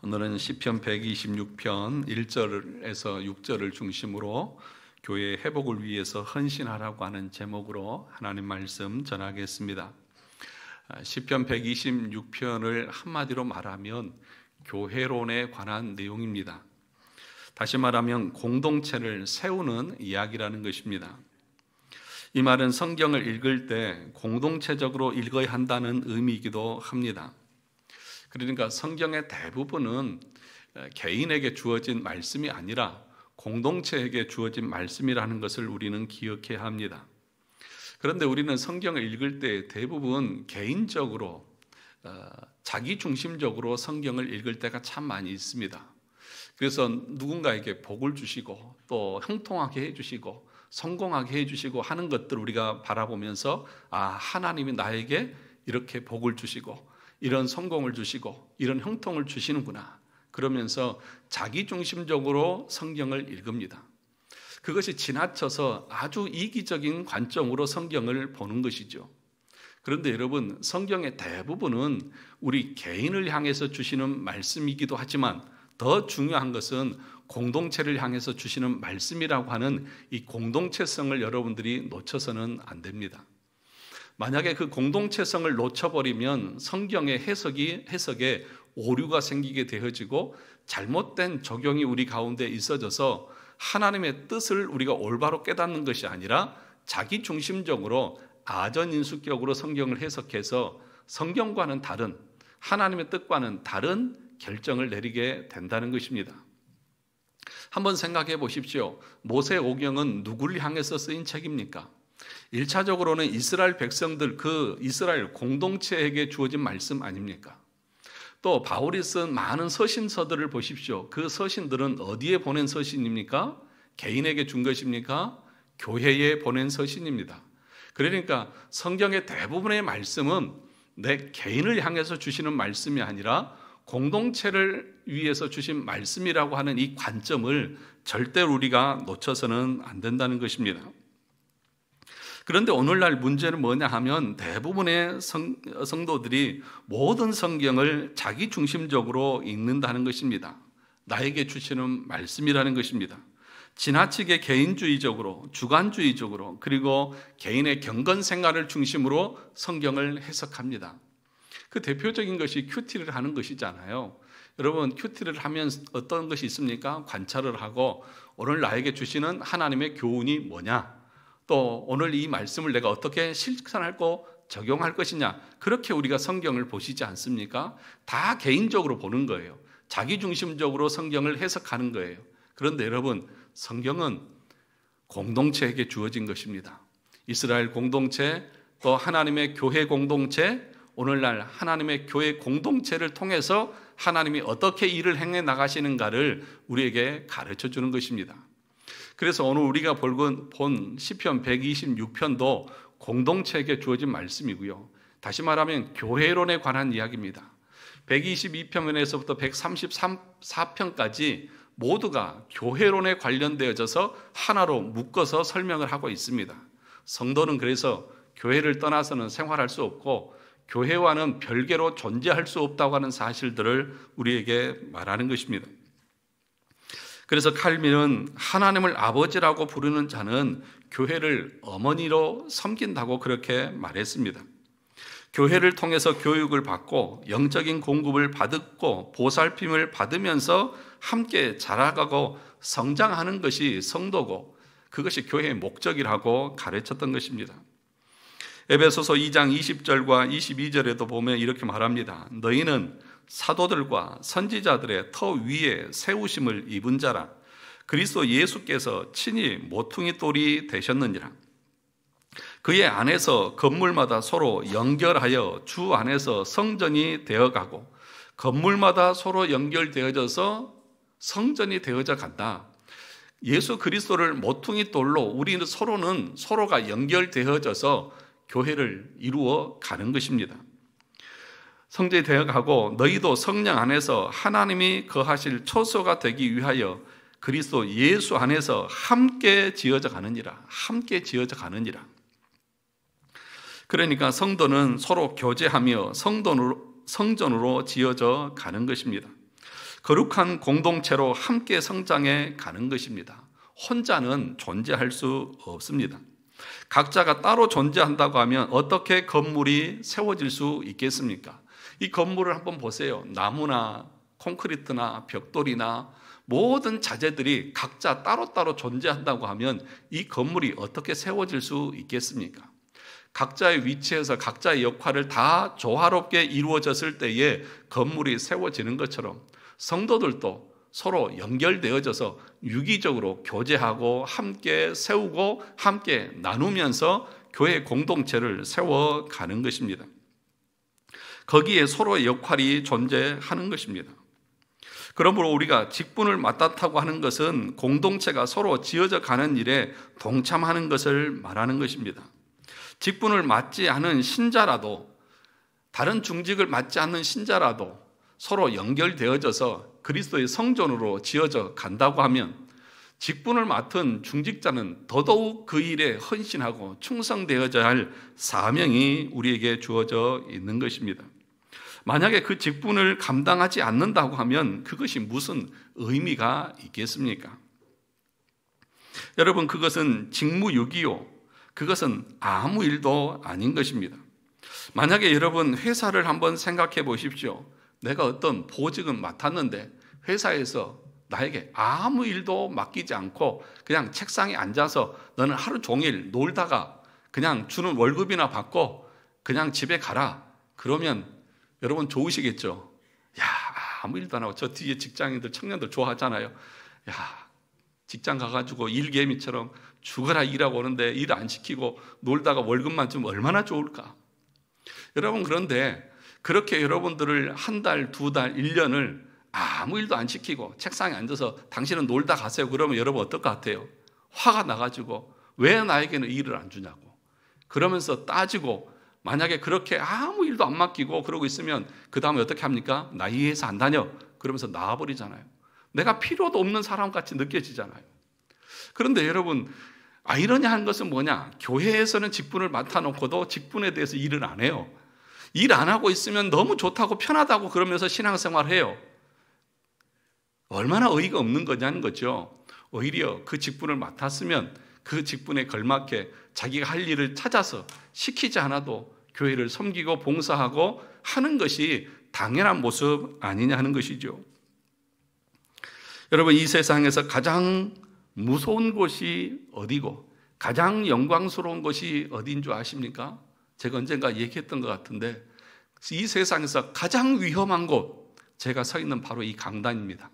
오늘은 시편 126편 1절에서 6절을 중심으로 교회의 회복을 위해서 헌신하라고 하는 제목으로 하나님 말씀 전하겠습니다. 시편 126편을 한마디로 말하면 교회론에 관한 내용입니다. 다시 말하면 공동체를 세우는 이야기라는 것입니다. 이 말은 성경을 읽을 때 공동체적으로 읽어야 한다는 의미이기도 합니다. 그러니까 성경의 대부분은 개인에게 주어진 말씀이 아니라 공동체에게 주어진 말씀이라는 것을 우리는 기억해야 합니다. 그런데 우리는 성경을 읽을 때 대부분 개인적으로 자기 중심적으로 성경을 읽을 때가 참 많이 있습니다. 그래서 누군가에게 복을 주시고 또 형통하게 해주시고 성공하게 해주시고 하는 것들을 우리가 바라보면서 하나님이 나에게 이렇게 복을 주시고 이런 성공을 주시고 이런 형통을 주시는구나 그러면서 자기 중심적으로 성경을 읽습니다. 그것이 지나쳐서 아주 이기적인 관점으로 성경을 보는 것이죠. 그런데 여러분, 성경의 대부분은 우리 개인을 향해서 주시는 말씀이기도 하지만 더 중요한 것은 공동체를 향해서 주시는 말씀이라고 하는 이 공동체성을 여러분들이 놓쳐서는 안 됩니다. 만약에 그 공동체성을 놓쳐버리면 성경의 해석에 오류가 생기게 되어지고 잘못된 적용이 우리 가운데 있어져서 하나님의 뜻을 우리가 올바로 깨닫는 것이 아니라 자기 중심적으로 아전인수격으로 성경을 해석해서 성경과는 다른 하나님의 뜻과는 다른 결정을 내리게 된다는 것입니다. 한번 생각해 보십시오. 모세오경은 누구를 향해서 쓰인 책입니까? 1차적으로는 이스라엘 백성들, 그 이스라엘 공동체에게 주어진 말씀 아닙니까? 또 바울이 쓴 많은 서신서들을 보십시오. 그 서신들은 어디에 보낸 서신입니까? 개인에게 준 것입니까? 교회에 보낸 서신입니다. 그러니까 성경의 대부분의 말씀은 내 개인을 향해서 주시는 말씀이 아니라 공동체를 위해서 주신 말씀이라고 하는 이 관점을 절대로 우리가 놓쳐서는 안 된다는 것입니다. 그런데 오늘날 문제는 뭐냐 하면 대부분의 성도들이 모든 성경을 자기 중심적으로 읽는다는 것입니다. 나에게 주시는 말씀이라는 것입니다. 지나치게 개인주의적으로, 주관주의적으로, 그리고 개인의 경건 생활을 중심으로 성경을 해석합니다. 그 대표적인 것이 큐티를 하는 것이잖아요. 여러분, 큐티를 하면 어떤 것이 있습니까? 관찰을 하고 오늘 나에게 주시는 하나님의 교훈이 뭐냐? 또 오늘 이 말씀을 내가 어떻게 실천하고 적용할 것이냐, 그렇게 우리가 성경을 보시지 않습니까? 다 개인적으로 보는 거예요. 자기 중심적으로 성경을 해석하는 거예요. 그런데 여러분, 성경은 공동체에게 주어진 것입니다. 이스라엘 공동체, 또 하나님의 교회 공동체, 오늘날 하나님의 교회 공동체를 통해서 하나님이 어떻게 일을 행해 나가시는가를 우리에게 가르쳐 주는 것입니다. 그래서 오늘 우리가 본 시편 126편도 공동체에게 주어진 말씀이고요. 다시 말하면 교회론에 관한 이야기입니다. 122편에서부터 134편까지 모두가 교회론에 관련되어져서 하나로 묶어서 설명을 하고 있습니다. 성도는 그래서 교회를 떠나서는 생활할 수 없고 교회와는 별개로 존재할 수 없다고 하는 사실들을 우리에게 말하는 것입니다. 그래서 칼빈은 하나님을 아버지라고 부르는 자는 교회를 어머니로 섬긴다고 그렇게 말했습니다. 교회를 통해서 교육을 받고 영적인 공급을 받고 보살핌을 받으면서 함께 자라가고 성장하는 것이 성도고 그것이 교회의 목적이라고 가르쳤던 것입니다. 에베소서 2장 20절과 22절에도 보면 이렇게 말합니다. 너희는 사도들과 선지자들의 터 위에 세우심을 입은 자라. 그리스도 예수께서 친히 모퉁이 돌이 되셨느니라. 그의 안에서 건물마다 서로 연결하여 주 안에서 성전이 되어가고 건물마다 서로 연결되어져서 성전이 되어져 간다. 예수 그리스도를 모퉁이 돌로 우리는 서로가 연결되어져서 교회를 이루어 가는 것입니다. 성전이 되어가고 너희도 성령 안에서 하나님이 거하실 초소가 되기 위하여 그리스도 예수 안에서 함께 지어져 가느니라. 함께 지어져 가느니라. 그러니까 성도는 서로 교제하며 성전으로 지어져 가는 것입니다. 거룩한 공동체로 함께 성장해 가는 것입니다. 혼자는 존재할 수 없습니다. 각자가 따로 존재한다고 하면 어떻게 건물이 세워질 수 있겠습니까? 이 건물을 한번 보세요. 나무나 콘크리트나 벽돌이나 모든 자재들이 각자 따로따로 존재한다고 하면 이 건물이 어떻게 세워질 수 있겠습니까? 각자의 위치에서 각자의 역할을 다 조화롭게 이루어졌을 때에 건물이 세워지는 것처럼 성도들도 서로 연결되어져서 유기적으로 교제하고 함께 세우고 함께 나누면서 교회 공동체를 세워가는 것입니다. 거기에 서로의 역할이 존재하는 것입니다. 그러므로 우리가 직분을 맡았다고 하는 것은 공동체가 서로 지어져 가는 일에 동참하는 것을 말하는 것입니다. 직분을 맡지 않은 신자라도, 다른 중직을 맡지 않는 신자라도 서로 연결되어져서 그리스도의 성전으로 지어져 간다고 하면 직분을 맡은 중직자는 더더욱 그 일에 헌신하고 충성되어져야 할 사명이 우리에게 주어져 있는 것입니다. 만약에 그 직분을 감당하지 않는다고 하면 그것이 무슨 의미가 있겠습니까? 여러분, 그것은 직무유기요, 그것은 아무 일도 아닌 것입니다. 만약에 여러분 회사를 한번 생각해 보십시오. 내가 어떤 보직은 맡았는데 회사에서 나에게 아무 일도 맡기지 않고 그냥 책상에 앉아서 너는 하루 종일 놀다가 그냥 주는 월급이나 받고 그냥 집에 가라. 그러면 여러분 좋으시겠죠? 야, 아무 일도 안 하고. 저 뒤에 직장인들, 청년들 좋아하잖아요. 야, 직장 가가지고 일개미처럼 죽어라 일하고 오는데 일 안 시키고 놀다가 월급만 주면 얼마나 좋을까? 여러분, 그런데 그렇게 여러분들을 한 달, 두 달, 1년을 아무 일도 안 시키고 책상에 앉아서 당신은 놀다 가세요. 그러면 여러분 어떨 것 같아요? 화가 나가지고 왜 나에게는 일을 안 주냐고 그러면서 따지고, 만약에 그렇게 아무 일도 안 맡기고 그러고 있으면 그 다음에 어떻게 합니까? 나 이 회사 안 다녀. 그러면서 나와버리잖아요. 내가 필요도 없는 사람같이 느껴지잖아요. 그런데 여러분, 아이러니한 것은 뭐냐? 교회에서는 직분을 맡아놓고도 직분에 대해서 일을 안 해요. 일 안 하고 있으면 너무 좋다고 편하다고 그러면서 신앙생활을 해요. 얼마나 어이가 없는 거냐는 거죠. 오히려 그 직분을 맡았으면 그 직분에 걸맞게 자기가 할 일을 찾아서 시키지 않아도 교회를 섬기고 봉사하고 하는 것이 당연한 모습 아니냐 하는 것이죠. 여러분, 이 세상에서 가장 무서운 곳이 어디고 가장 영광스러운 곳이 어디인 줄 아십니까? 제가 언젠가 얘기했던 것 같은데 이 세상에서 가장 위험한 곳, 제가 서 있는 바로 이 강단입니다.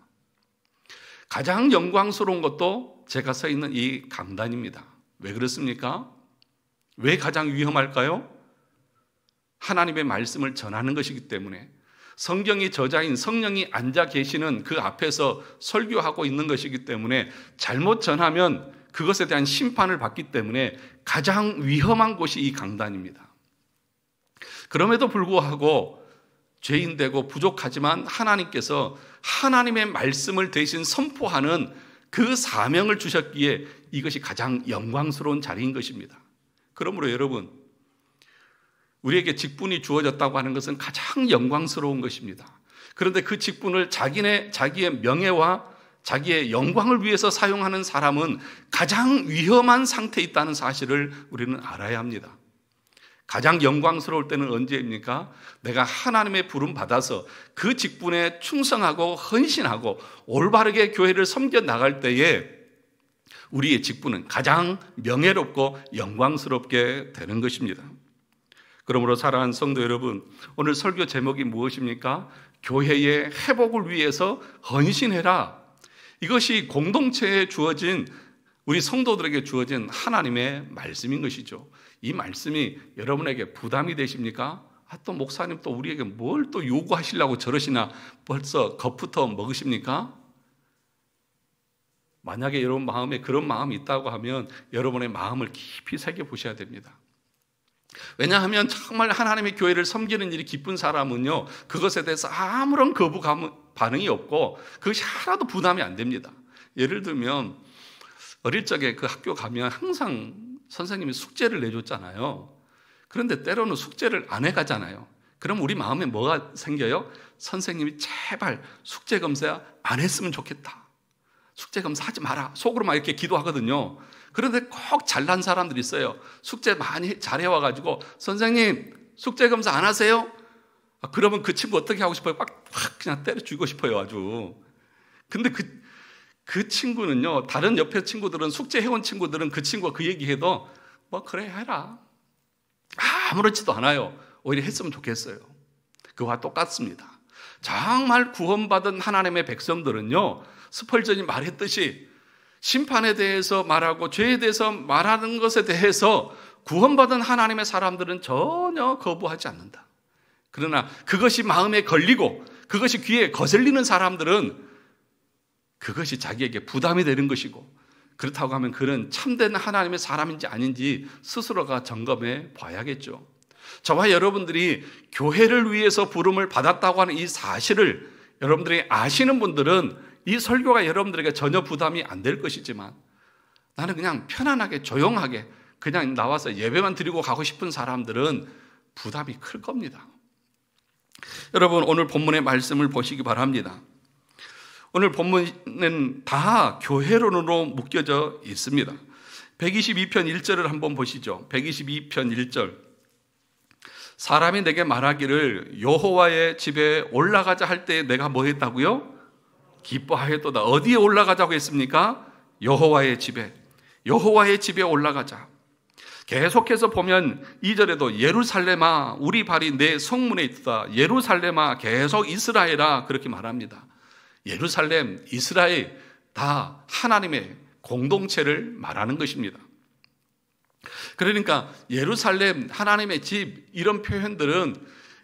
가장 영광스러운 것도 제가 서 있는 이 강단입니다. 왜 그렇습니까? 왜 가장 위험할까요? 하나님의 말씀을 전하는 것이기 때문에, 성경의 저자인 성령이 앉아 계시는 그 앞에서 설교하고 있는 것이기 때문에 잘못 전하면 그것에 대한 심판을 받기 때문에 가장 위험한 곳이 이 강단입니다. 그럼에도 불구하고 죄인되고 부족하지만 하나님께서 하나님의 말씀을 대신 선포하는 그 사명을 주셨기에 이것이 가장 영광스러운 자리인 것입니다. 그러므로 여러분, 우리에게 직분이 주어졌다고 하는 것은 가장 영광스러운 것입니다. 그런데 그 직분을 자기의 명예와 자기의 영광을 위해서 사용하는 사람은 가장 위험한 상태에 있다는 사실을 우리는 알아야 합니다. 가장 영광스러울 때는 언제입니까? 내가 하나님의 부름 받아서 그 직분에 충성하고 헌신하고 올바르게 교회를 섬겨 나갈 때에 우리의 직분은 가장 명예롭고 영광스럽게 되는 것입니다. 그러므로 사랑하는 성도 여러분, 오늘 설교 제목이 무엇입니까? 교회의 회복을 위해서 헌신해라. 이것이 공동체에 주어진, 우리 성도들에게 주어진 하나님의 말씀인 것이죠. 이 말씀이 여러분에게 부담이 되십니까? 또 목사님 또 우리에게 뭘 또 요구하시려고 저러시나 벌써 겁부터 먹으십니까? 만약에 여러분 마음에 그런 마음이 있다고 하면 여러분의 마음을 깊이 새겨보셔야 됩니다. 왜냐하면 정말 하나님의 교회를 섬기는 일이 기쁜 사람은요, 그것에 대해서 아무런 거부감 반응이 없고 그것이 하나도 부담이 안 됩니다. 예를 들면 어릴 적에 그 학교 가면 항상 선생님이 숙제를 내줬잖아요. 그런데 때로는 숙제를 안 해가잖아요. 그럼 우리 마음에 뭐가 생겨요? 선생님이 제발 숙제검사 안 했으면 좋겠다. 숙제검사 하지 마라. 속으로 막 이렇게 기도하거든요. 그런데 꼭 잘난 사람들이 있어요. 숙제 많이 잘해와가지고 선생님 숙제검사 안 하세요? 그러면 그 친구 어떻게 하고 싶어요? 확 그냥 때려 죽이고 싶어요, 아주. 근데 그 친구는요, 다른 옆에 친구들은, 숙제해온 친구들은 그 친구가 그 얘기해도 뭐 그래 해라, 아무렇지도 않아요. 오히려 했으면 좋겠어요. 그와 똑같습니다. 정말 구원받은 하나님의 백성들은요, 스펄전이 말했듯이 심판에 대해서 말하고 죄에 대해서 말하는 것에 대해서 구원받은 하나님의 사람들은 전혀 거부하지 않는다. 그러나 그것이 마음에 걸리고 그것이 귀에 거슬리는 사람들은 그것이 자기에게 부담이 되는 것이고, 그렇다고 하면 그는 참된 하나님의 사람인지 아닌지 스스로가 점검해 봐야겠죠. 저와 여러분들이 교회를 위해서 부름을 받았다고 하는 이 사실을 여러분들이 아시는 분들은 이 설교가 여러분들에게 전혀 부담이 안 될 것이지만, 나는 그냥 편안하게 조용하게 그냥 나와서 예배만 드리고 가고 싶은 사람들은 부담이 클 겁니다. 여러분, 오늘 본문의 말씀을 보시기 바랍니다. 오늘 본문은 다 교회론으로 묶여져 있습니다. 122편 1절을 한번 보시죠. 122편 1절. 사람이 내게 말하기를 여호와의 집에 올라가자 할 때 내가 뭐 했다고요? 기뻐하였도다. 어디에 올라가자고 했습니까? 여호와의 집에. 여호와의 집에 올라가자. 계속해서 보면 2절에도 예루살렘아 우리 발이 내 성문에 있다. 예루살렘아 계속 이스라엘아 그렇게 말합니다. 예루살렘, 이스라엘 다 하나님의 공동체를 말하는 것입니다. 그러니까 예루살렘, 하나님의 집 이런 표현들은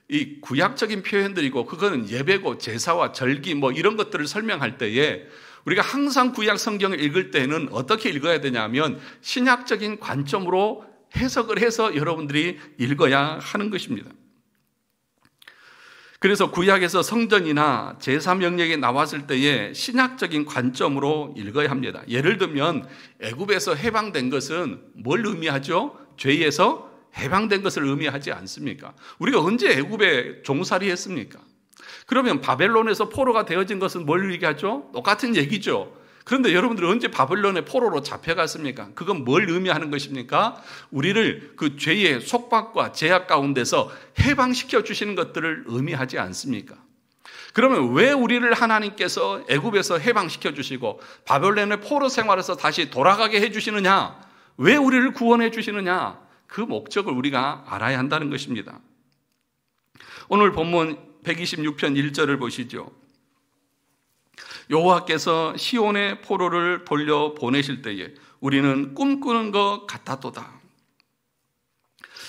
이 구약적인 표현들이고, 그거는 예배고 제사와 절기 뭐 이런 것들을 설명할 때에 우리가 항상 구약 성경을 읽을 때는 어떻게 읽어야 되냐면 신약적인 관점으로 해석을 해서 여러분들이 읽어야 하는 것입니다. 그래서 구약에서 성전이나 제사 명령이 나왔을 때에 신약적인 관점으로 읽어야 합니다. 예를 들면 애굽에서 해방된 것은 뭘 의미하죠? 죄에서 해방된 것을 의미하지 않습니까? 우리가 언제 애굽에 종살이 했습니까? 그러면 바벨론에서 포로가 되어진 것은 뭘 얘기하죠? 똑같은 얘기죠. 그런데 여러분들이 언제 바벨론의 포로로 잡혀갔습니까? 그건 뭘 의미하는 것입니까? 우리를 그 죄의 속박과 제약 가운데서 해방시켜 주시는 것들을 의미하지 않습니까? 그러면 왜 우리를 하나님께서 애굽에서 해방시켜 주시고 바벨론의 포로 생활에서 다시 돌아가게 해 주시느냐? 왜 우리를 구원해 주시느냐? 그 목적을 우리가 알아야 한다는 것입니다. 오늘 본문 126편 1절을 보시죠. 여호와께서 시온의 포로를 돌려 보내실 때에 우리는 꿈꾸는 것 같았도다.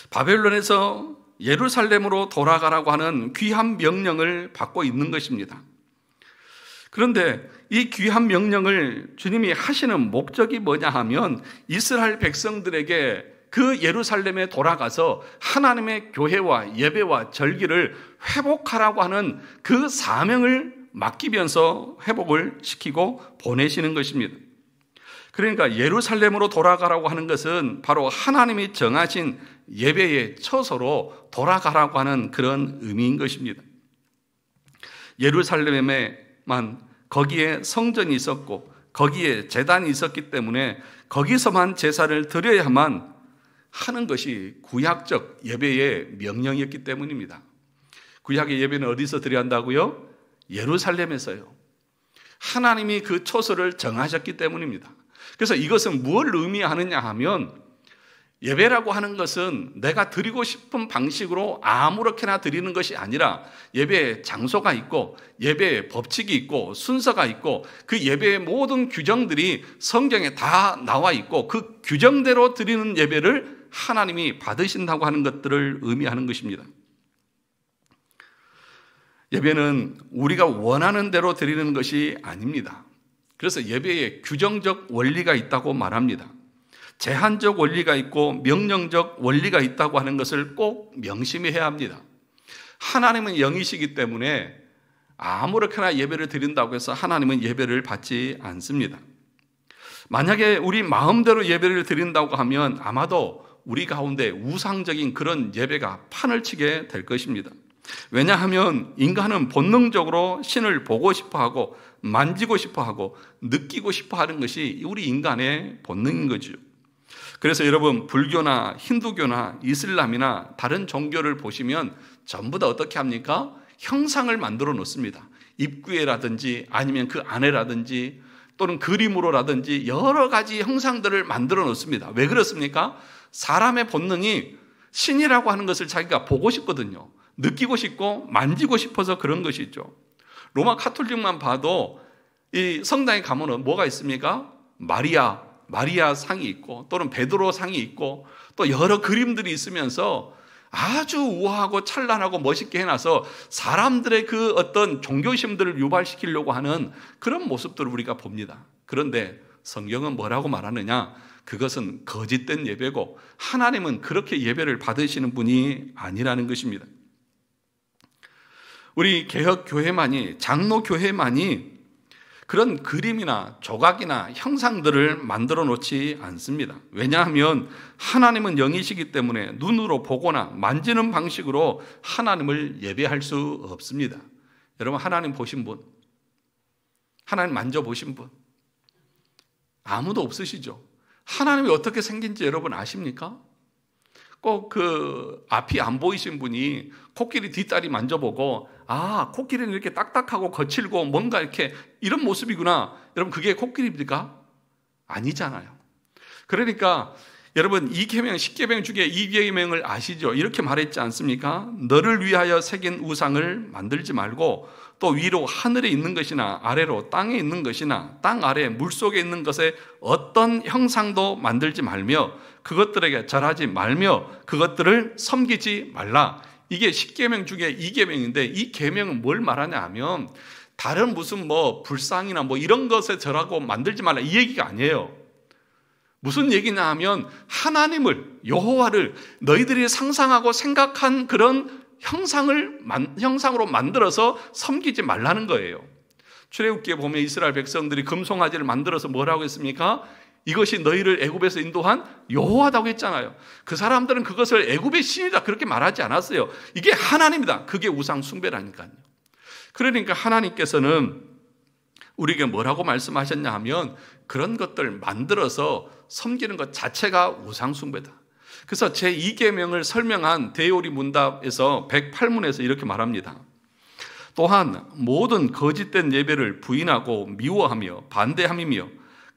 바벨론에서 예루살렘으로 돌아가라고 하는 귀한 명령을 받고 있는 것입니다. 그런데 이 귀한 명령을 주님이 하시는 목적이 뭐냐 하면 이스라엘 백성들에게 그 예루살렘에 돌아가서 하나님의 교회와 예배와 절기를 회복하라고 하는 그 사명을 맡기면서 회복을 시키고 보내시는 것입니다. 그러니까 예루살렘으로 돌아가라고 하는 것은 바로 하나님이 정하신 예배의 처소로 돌아가라고 하는 그런 의미인 것입니다. 예루살렘에만 거기에 성전이 있었고 거기에 제단이 있었기 때문에 거기서만 제사를 드려야만 하는 것이 구약적 예배의 명령이었기 때문입니다. 구약의 예배는 어디서 드려야 한다고요? 예루살렘에서요. 하나님이 그 초소를 정하셨기 때문입니다. 그래서 이것은 뭘 의미하느냐 하면 예배라고 하는 것은 내가 드리고 싶은 방식으로 아무렇게나 드리는 것이 아니라 예배의 장소가 있고 예배의 법칙이 있고 순서가 있고 그 예배의 모든 규정들이 성경에 다 나와 있고 그 규정대로 드리는 예배를 하나님이 받으신다고 하는 것들을 의미하는 것입니다. 예배는 우리가 원하는 대로 드리는 것이 아닙니다. 그래서 예배에 규정적 원리가 있다고 말합니다. 제한적 원리가 있고 명령적 원리가 있다고 하는 것을 꼭 명심해야 합니다. 하나님은 영이시기 때문에 아무렇게나 예배를 드린다고 해서 하나님은 예배를 받지 않습니다. 만약에 우리 마음대로 예배를 드린다고 하면 아마도 우리 가운데 우상적인 그런 예배가 판을 치게 될 것입니다. 왜냐하면 인간은 본능적으로 신을 보고 싶어 하고 만지고 싶어 하고 느끼고 싶어 하는 것이 우리 인간의 본능인 거죠. 그래서 여러분, 불교나 힌두교나 이슬람이나 다른 종교를 보시면 전부 다 어떻게 합니까? 형상을 만들어 놓습니다. 입구에라든지 아니면 그 안에라든지 또는 그림으로라든지 여러 가지 형상들을 만들어 놓습니다. 왜 그렇습니까? 사람의 본능이 신이라고 하는 것을 자기가 보고 싶거든요. 느끼고 싶고 만지고 싶어서 그런 것이죠. 로마 카톨릭만 봐도 이 성당에 가면은 뭐가 있습니까? 마리아 상이 있고 또는 베드로 상이 있고 또 여러 그림들이 있으면서 아주 우아하고 찬란하고 멋있게 해놔서 사람들의 그 어떤 종교심들을 유발시키려고 하는 그런 모습들을 우리가 봅니다. 그런데 성경은 뭐라고 말하느냐? 그것은 거짓된 예배고 하나님은 그렇게 예배를 받으시는 분이 아니라는 것입니다. 우리 개혁교회만이, 장로교회만이 그런 그림이나 조각이나 형상들을 만들어 놓지 않습니다. 왜냐하면 하나님은 영이시기 때문에 눈으로 보거나 만지는 방식으로 하나님을 예배할 수 없습니다. 여러분, 하나님 보신 분, 하나님 만져보신 분 아무도 없으시죠? 하나님이 어떻게 생긴지 여러분 아십니까? 꼭 그 앞이 안 보이신 분이 코끼리 뒷다리 만져보고 아, 코끼리는 이렇게 딱딱하고 거칠고 뭔가 이렇게 이런 모습이구나. 여러분, 그게 코끼리입니까? 아니잖아요. 그러니까 여러분, 이 계명, 10계명 중에 이 계명을 아시죠? 이렇게 말했지 않습니까? 너를 위하여 새긴 우상을 만들지 말고 또 위로 하늘에 있는 것이나 아래로 땅에 있는 것이나 땅 아래 물속에 있는 것에 어떤 형상도 만들지 말며 그것들에게 절하지 말며 그것들을 섬기지 말라. 이게 10계명 중에 2계명인데 이 계명은 뭘 말하냐 하면 다른 무슨 뭐 불상이나 뭐 이런 것에 절하고 만들지 말라 이 얘기가 아니에요. 무슨 얘기냐 하면 하나님을, 여호와를 너희들이 상상하고 생각한 그런 형상으로 만들어서 섬기지 말라는 거예요. 출애굽기에 보면 이스라엘 백성들이 금송아지를 만들어서 뭐라고 했습니까? 이것이 너희를 애굽에서 인도한 여호와다고 했잖아요. 그 사람들은 그것을 애굽의 신이다 그렇게 말하지 않았어요. 이게 하나님이다. 그게 우상 숭배라니까요. 그러니까 하나님께서는 우리에게 뭐라고 말씀하셨냐 하면 그런 것들 만들어서 섬기는 것 자체가 우상 숭배다. 그래서 제2계명을 설명한 대요리 문답에서 108문에서 이렇게 말합니다. 또한 모든 거짓된 예배를 부인하고 미워하며 반대함이며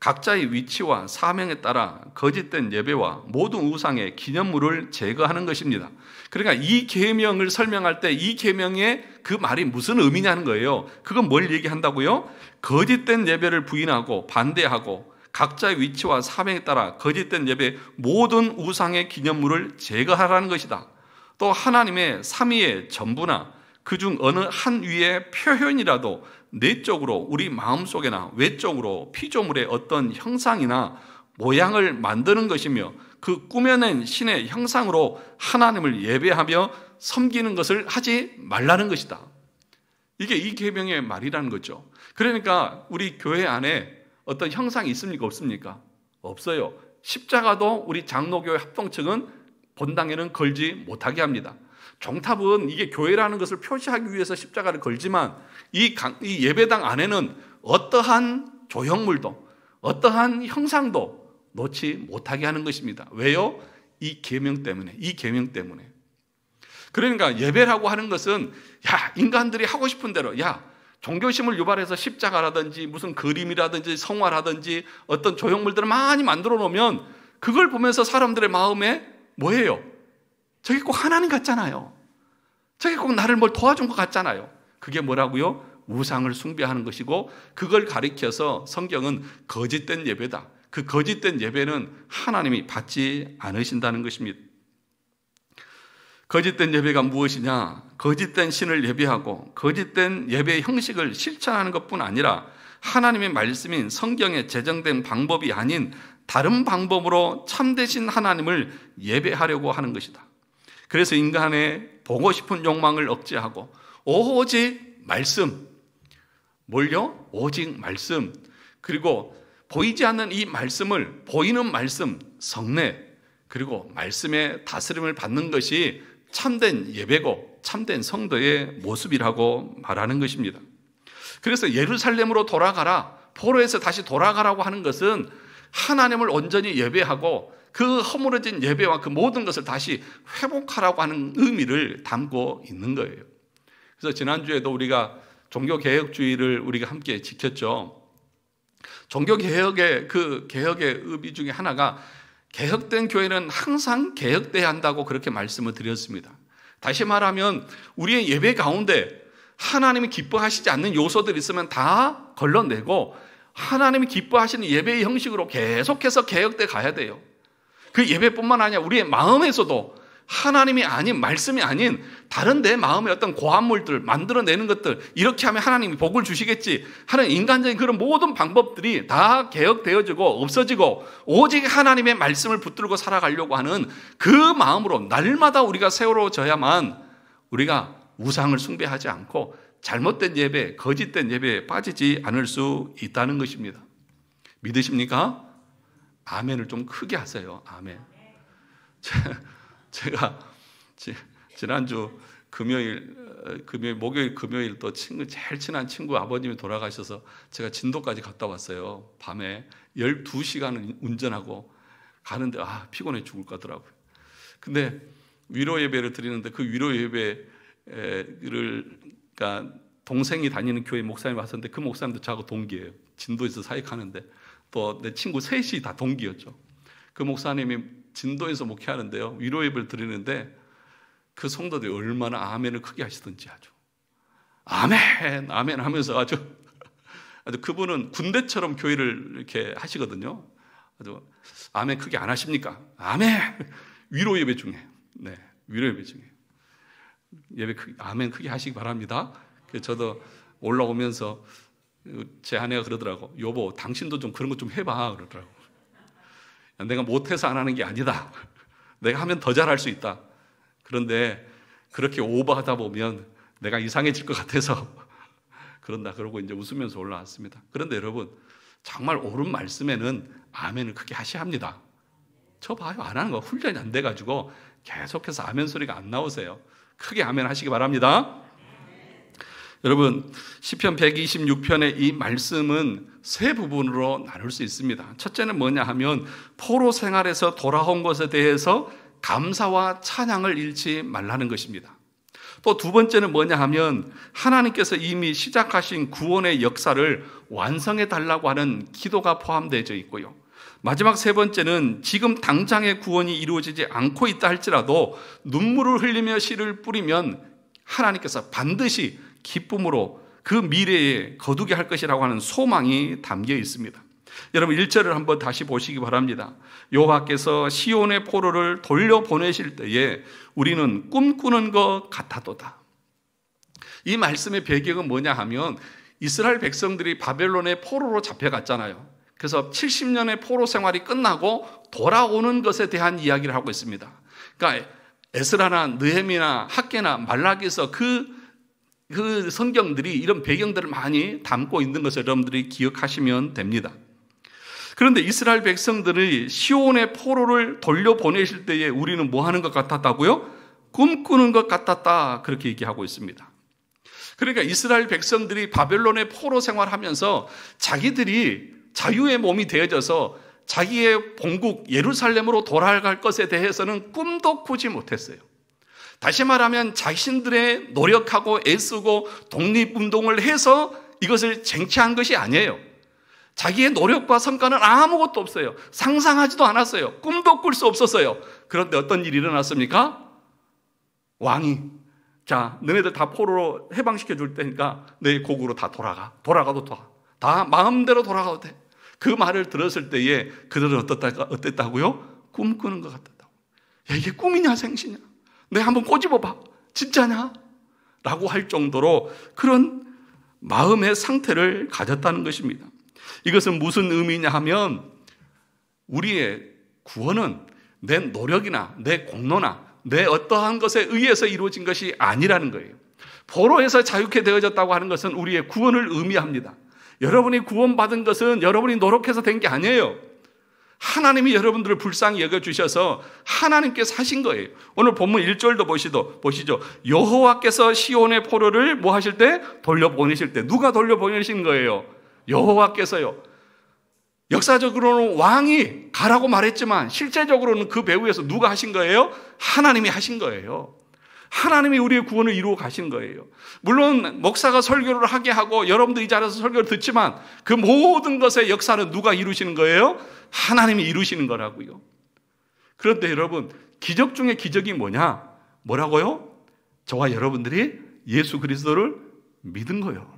각자의 위치와 사명에 따라 거짓된 예배와 모든 우상의 기념물을 제거하는 것입니다. 그러니까 이 계명을 설명할 때 이 계명의 그 말이 무슨 의미냐는 거예요. 그건 뭘 얘기한다고요? 거짓된 예배를 부인하고 반대하고 각자의 위치와 사명에 따라 거짓된 예배 모든 우상의 기념물을 제거하라는 것이다. 또 하나님의 삼위의 전부나 그중 어느 한 위의 표현이라도 내적으로 우리 마음속에나 외적으로 피조물의 어떤 형상이나 모양을 만드는 것이며 그 꾸며낸 신의 형상으로 하나님을 예배하며 섬기는 것을 하지 말라는 것이다. 이게 이 계명의 말이라는 거죠. 그러니까 우리 교회 안에 어떤 형상이 있습니까? 없습니까? 없어요. 십자가도 우리 장로교회 합동층은 본당에는 걸지 못하게 합니다. 종탑은 이게 교회라는 것을 표시하기 위해서 십자가를 걸지만 이 예배당 안에는 어떠한 조형물도 어떠한 형상도 놓지 못하게 하는 것입니다. 왜요? 이 계명 때문에. 이 계명 때문에. 그러니까 예배라고 하는 것은 야, 인간들이 하고 싶은 대로 종교심을 유발해서 십자가라든지 무슨 그림이라든지 성화라든지 어떤 조형물들을 많이 만들어 놓으면 그걸 보면서 사람들의 마음에 뭐예요? 저게 꼭 하나님 같잖아요. 저게 꼭 나를 뭘 도와준 것 같잖아요. 그게 뭐라고요? 우상을 숭배하는 것이고 그걸 가리켜서 성경은 거짓된 예배다. 그 거짓된 예배는 하나님이 받지 않으신다는 것입니다. 거짓된 예배가 무엇이냐? 거짓된 신을 예배하고 거짓된 예배의 형식을 실천하는 것뿐 아니라 하나님의 말씀인 성경에 제정된 방법이 아닌 다른 방법으로 참되신 하나님을 예배하려고 하는 것이다. 그래서 인간의 보고 싶은 욕망을 억제하고 오직 말씀, 뭘요? 오직 말씀, 그리고 보이지 않는 이 말씀을 보이는 말씀, 성례, 그리고 말씀의 다스림을 받는 것이 참된 예배고 참된 성도의 모습이라고 말하는 것입니다. 그래서 예루살렘으로 돌아가라, 포로에서 다시 돌아가라고 하는 것은 하나님을 온전히 예배하고 그 허물어진 예배와 그 모든 것을 다시 회복하라고 하는 의미를 담고 있는 거예요. 그래서 지난주에도 우리가 종교개혁주의를 우리가 함께 지켰죠. 종교개혁의 그 개혁의 의미 중에 하나가 개혁된 교회는 항상 개혁돼야 한다고 그렇게 말씀을 드렸습니다. 다시 말하면 우리의 예배 가운데 하나님이 기뻐하시지 않는 요소들이 있으면 다 걸러내고 하나님이 기뻐하시는 예배의 형식으로 계속해서 개혁돼 가야 돼요. 그 예배뿐만 아니라 우리의 마음에서도 하나님이 아닌, 말씀이 아닌 다른 내 마음의 어떤 고함물들 만들어내는 것들, 이렇게 하면 하나님이 복을 주시겠지 하는 인간적인 그런 모든 방법들이 다 개혁되어지고 없어지고 오직 하나님의 말씀을 붙들고 살아가려고 하는 그 마음으로 날마다 우리가 세워져야만 우리가 우상을 숭배하지 않고 잘못된 예배, 거짓된 예배에 빠지지 않을 수 있다는 것입니다. 믿으십니까? 아멘을 좀 크게 하세요. 아멘. 제가 지난주 목요일, 금요일 또 제일 친한 친구 아버님이 돌아가셔서 제가 진도까지 갔다 왔어요. 밤에 12시간을 운전하고 가는데 피곤해 죽을 것 같더라고요. 근데 위로 예배를 드리는데 그 위로 예배를 그러니까 동생이 다니는 교회 목사님이 왔었는데 그 목사님도 저하고 동기예요. 진도에서 사역하는데 또 내 친구 셋이 다 동기였죠. 그 목사님이 진도에서 목회하는데요, 위로 예배를 드리는데 그 성도들이 얼마나 아멘을 크게 하시던지 아주 아멘 아멘 하면서 아주 그분은 군대처럼 교회를 이렇게 하시거든요. 아주 아멘 크게 안 하십니까? 아멘. 위로 예배 중에, 네, 위로 예배 중에 예배 크게, 아멘 크게 하시기 바랍니다. 저도 올라오면서 제 아내가 그러더라고, 여보 당신도 좀 그런 거 좀 해봐 그러더라고. 내가 못해서 안 하는 게 아니다. 내가 하면 더 잘할 수 있다. 그런데 그렇게 오버하다 보면 내가 이상해질 것 같아서 그런다. 그러고 이제 웃으면서 올라왔습니다. 그런데 여러분, 정말 옳은 말씀에는 아멘을 크게 하셔야 합니다. 저 봐요, 안 하는 거 훈련이 안 돼가지고 계속해서 아멘 소리가 안 나오세요. 크게 아멘 하시기 바랍니다. 여러분, 시편 126편의 이 말씀은 세 부분으로 나눌 수 있습니다. 첫째는 뭐냐 하면 포로 생활에서 돌아온 것에 대해서 감사와 찬양을 잃지 말라는 것입니다. 또 두 번째는 뭐냐 하면 하나님께서 이미 시작하신 구원의 역사를 완성해 달라고 하는 기도가 포함되어 있고요. 마지막 세 번째는 지금 당장의 구원이 이루어지지 않고 있다 할지라도 눈물을 흘리며 씨를 뿌리면 하나님께서 반드시 기쁨으로 그 미래에 거두게 할 것이라고 하는 소망이 담겨 있습니다. 여러분 1절을 한번 다시 보시기 바랍니다. 여호와께서 시온의 포로를 돌려보내실 때에 우리는 꿈꾸는 것 같아도다. 이 말씀의 배경은 뭐냐 하면 이스라엘 백성들이 바벨론의 포로로 잡혀갔잖아요. 그래서 70년의 포로 생활이 끝나고 돌아오는 것에 대한 이야기를 하고 있습니다. 그러니까 에스라나 느헤미나 학개나 말라기서 그 성경들이 이런 배경들을 많이 담고 있는 것을 여러분들이 기억하시면 됩니다. 그런데 이스라엘 백성들이 시온의 포로를 돌려보내실 때에 우리는 뭐 하는 것 같았다고요? 꿈꾸는 것 같았다, 그렇게 얘기하고 있습니다. 그러니까 이스라엘 백성들이 바벨론의 포로 생활하면서 자기들이 자유의 몸이 되어져서 자기의 본국 예루살렘으로 돌아갈 것에 대해서는 꿈도 꾸지 못했어요. 다시 말하면 자신들의 노력하고 애쓰고 독립운동을 해서 이것을 쟁취한 것이 아니에요. 자기의 노력과 성과는 아무것도 없어요. 상상하지도 않았어요. 꿈도 꿀 수 없었어요. 그런데 어떤 일이 일어났습니까? 왕이, 자, 너네들 다 포로로 해방시켜 줄 테니까 너희 고국으로 다 돌아가도 다 마음대로 돌아가도 돼. 그 말을 들었을 때에 그들은 어땠다고요? 꿈꾸는 것 같았다고. 야, 이게 꿈이냐 생시냐? 내가 한번 꼬집어봐. 진짜냐? 라고 할 정도로 그런 마음의 상태를 가졌다는 것입니다. 이것은 무슨 의미냐 하면 우리의 구원은 내 노력이나 내 공로나 내 어떠한 것에 의해서 이루어진 것이 아니라는 거예요. 포로에서 자유케 되어졌다고 하는 것은 우리의 구원을 의미합니다. 여러분이 구원받은 것은 여러분이 노력해서 된 게 아니에요. 하나님이 여러분들을 불쌍히 여겨주셔서 하나님께서 하신 거예요. 오늘 본문 1절도 보시죠. 여호와께서 시온의 포로를 뭐 하실 때? 돌려보내실 때. 누가 돌려보내신 거예요? 여호와께서요. 역사적으로는 왕이 가라고 말했지만 실제적으로는 그 배후에서 누가 하신 거예요? 하나님이 하신 거예요. 하나님이 우리의 구원을 이루어 가신 거예요. 물론 목사가 설교를 하게 하고 여러분들 이 자리에서 설교를 듣지만 그 모든 것의 역사는 누가 이루시는 거예요? 하나님이 이루시는 거라고요. 그런데 여러분, 기적 중에 기적이 뭐냐? 뭐라고요? 저와 여러분들이 예수 그리스도를 믿은 거예요.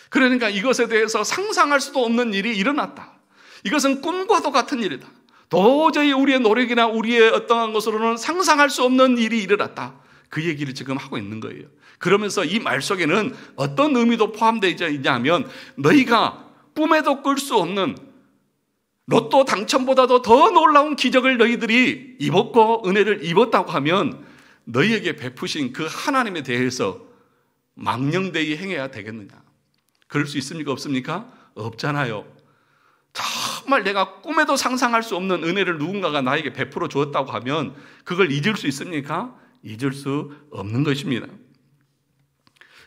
그러니까 이것에 대해서 상상할 수도 없는 일이 일어났다. 이것은 꿈과도 같은 일이다. 도저히 우리의 노력이나 우리의 어떠한 것으로는 상상할 수 없는 일이 일어났다. 그 얘기를 지금 하고 있는 거예요. 그러면서 이 말 속에는 어떤 의미도 포함되어 있냐면 너희가 꿈에도 꿀 수 없는 로또 당첨보다도 더 놀라운 기적을 너희들이 입었고 은혜를 입었다고 하면 너희에게 베푸신 그 하나님에 대해서 망령되이 행해야 되겠느냐? 그럴 수 있습니까? 없습니까? 없잖아요. 정말 내가 꿈에도 상상할 수 없는 은혜를 누군가가 나에게 베풀어 주었다고 하면 그걸 잊을 수 있습니까? 잊을 수 없는 것입니다.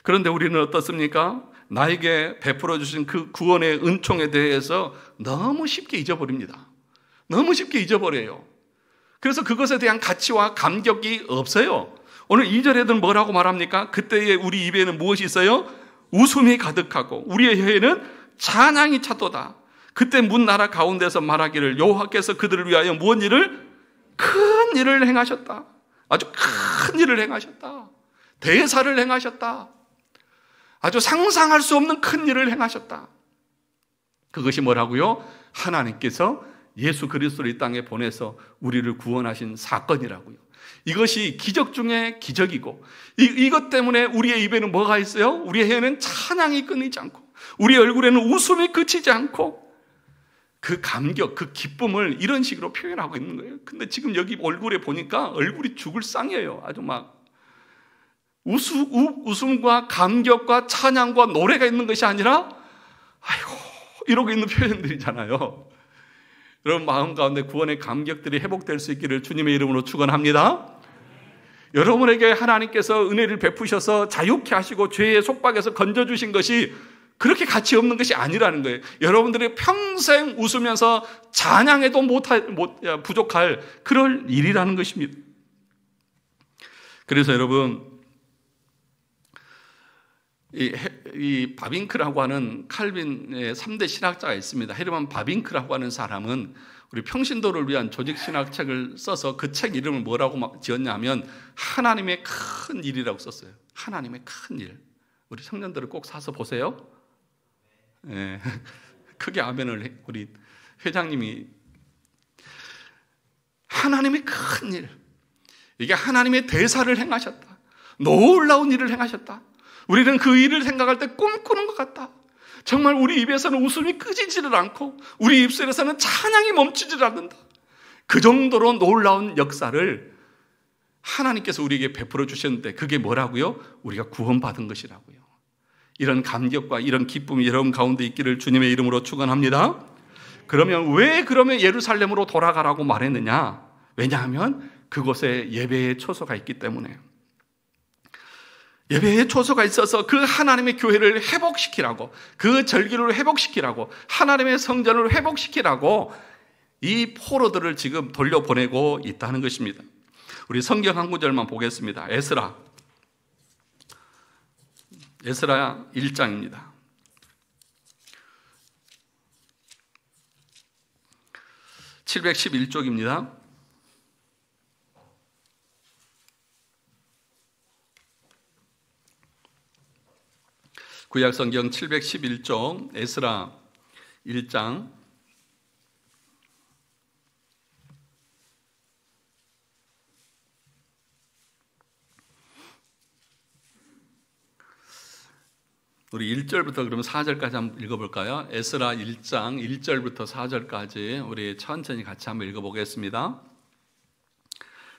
그런데 우리는 어떻습니까? 나에게 베풀어 주신 그 구원의 은총에 대해서 너무 쉽게 잊어버립니다. 너무 쉽게 잊어버려요. 그래서 그것에 대한 가치와 감격이 없어요. 오늘 2절에는 뭐라고 말합니까? 그때의 우리 입에는 무엇이 있어요? 웃음이 가득하고 우리의 혀에는 찬양이 찼도다. 그때 문 나라 가운데서 말하기를 여호와께서 그들을 위하여 무슨 일을? 큰 일을 행하셨다. 아주 큰 일을 행하셨다. 대사를 행하셨다. 아주 상상할 수 없는 큰 일을 행하셨다. 그것이 뭐라고요? 하나님께서 예수 그리스도를 이 땅에 보내서 우리를 구원하신 사건이라고요. 이것이 기적 중에 기적이고 이것 때문에 우리의 입에는 뭐가 있어요? 우리의 혀에는 찬양이 끊이지 않고 우리의 얼굴에는 웃음이 그치지 않고 그 감격, 그 기쁨을 이런 식으로 표현하고 있는 거예요. 근데 지금 여기 얼굴에 보니까 얼굴이 죽을 상이에요. 아주 막 웃음과 감격과 찬양과 노래가 있는 것이 아니라 아이고 이러고 있는 표현들이잖아요. 여러분 마음 가운데 구원의 감격들이 회복될 수 있기를 주님의 이름으로 축원합니다. 여러분에게 하나님께서 은혜를 베푸셔서 자유케 하시고 죄의 속박에서 건져주신 것이 그렇게 가치 없는 것이 아니라는 거예요. 여러분들이 평생 웃으면서 찬양해도 부족할 그럴 일이라는 것입니다. 그래서 여러분 이 바빙크라고 하는 칼빈의 3대 신학자가 있습니다. 헤르만 바빙크라고 하는 사람은 우리 평신도를 위한 조직 신학책을 써서 그 책 이름을 뭐라고 지었냐면 하나님의 큰 일이라고 썼어요. 하나님의 큰 일. 우리 청년들은 꼭 사서 보세요. 네. 크게 아멘을 우리 회장님이 하나님의 큰 일. 이게 하나님의 대사를 행하셨다. 놀라운 일을 행하셨다. 우리는 그 일을 생각할 때 꿈꾸는 것 같다. 정말 우리 입에서는 웃음이 끄지지를 않고 우리 입술에서는 찬양이 멈추질 않는다. 그 정도로 놀라운 역사를 하나님께서 우리에게 베풀어 주셨는데 그게 뭐라고요? 우리가 구원받은 것이라고요. 이런 감격과 이런 기쁨이 여러분 가운데 있기를 주님의 이름으로 축원합니다. 그러면 예루살렘으로 돌아가라고 말했느냐? 왜냐하면 그곳에 예배의 초소가 있기 때문에. 예배의 초소가 있어서 그 하나님의 교회를 회복시키라고, 그 절기를 회복시키라고, 하나님의 성전을 회복시키라고 이 포로들을 지금 돌려보내고 있다는 것입니다. 우리 성경 한 구절만 보겠습니다. 에스라 1장입니다. 711쪽입니다. 구약성경 711쪽 에스라 1장 우리 1절부터 그러면 4절까지 한번 읽어볼까요? 에스라 1장 1절부터 4절까지 우리 천천히 같이 한번 읽어보겠습니다.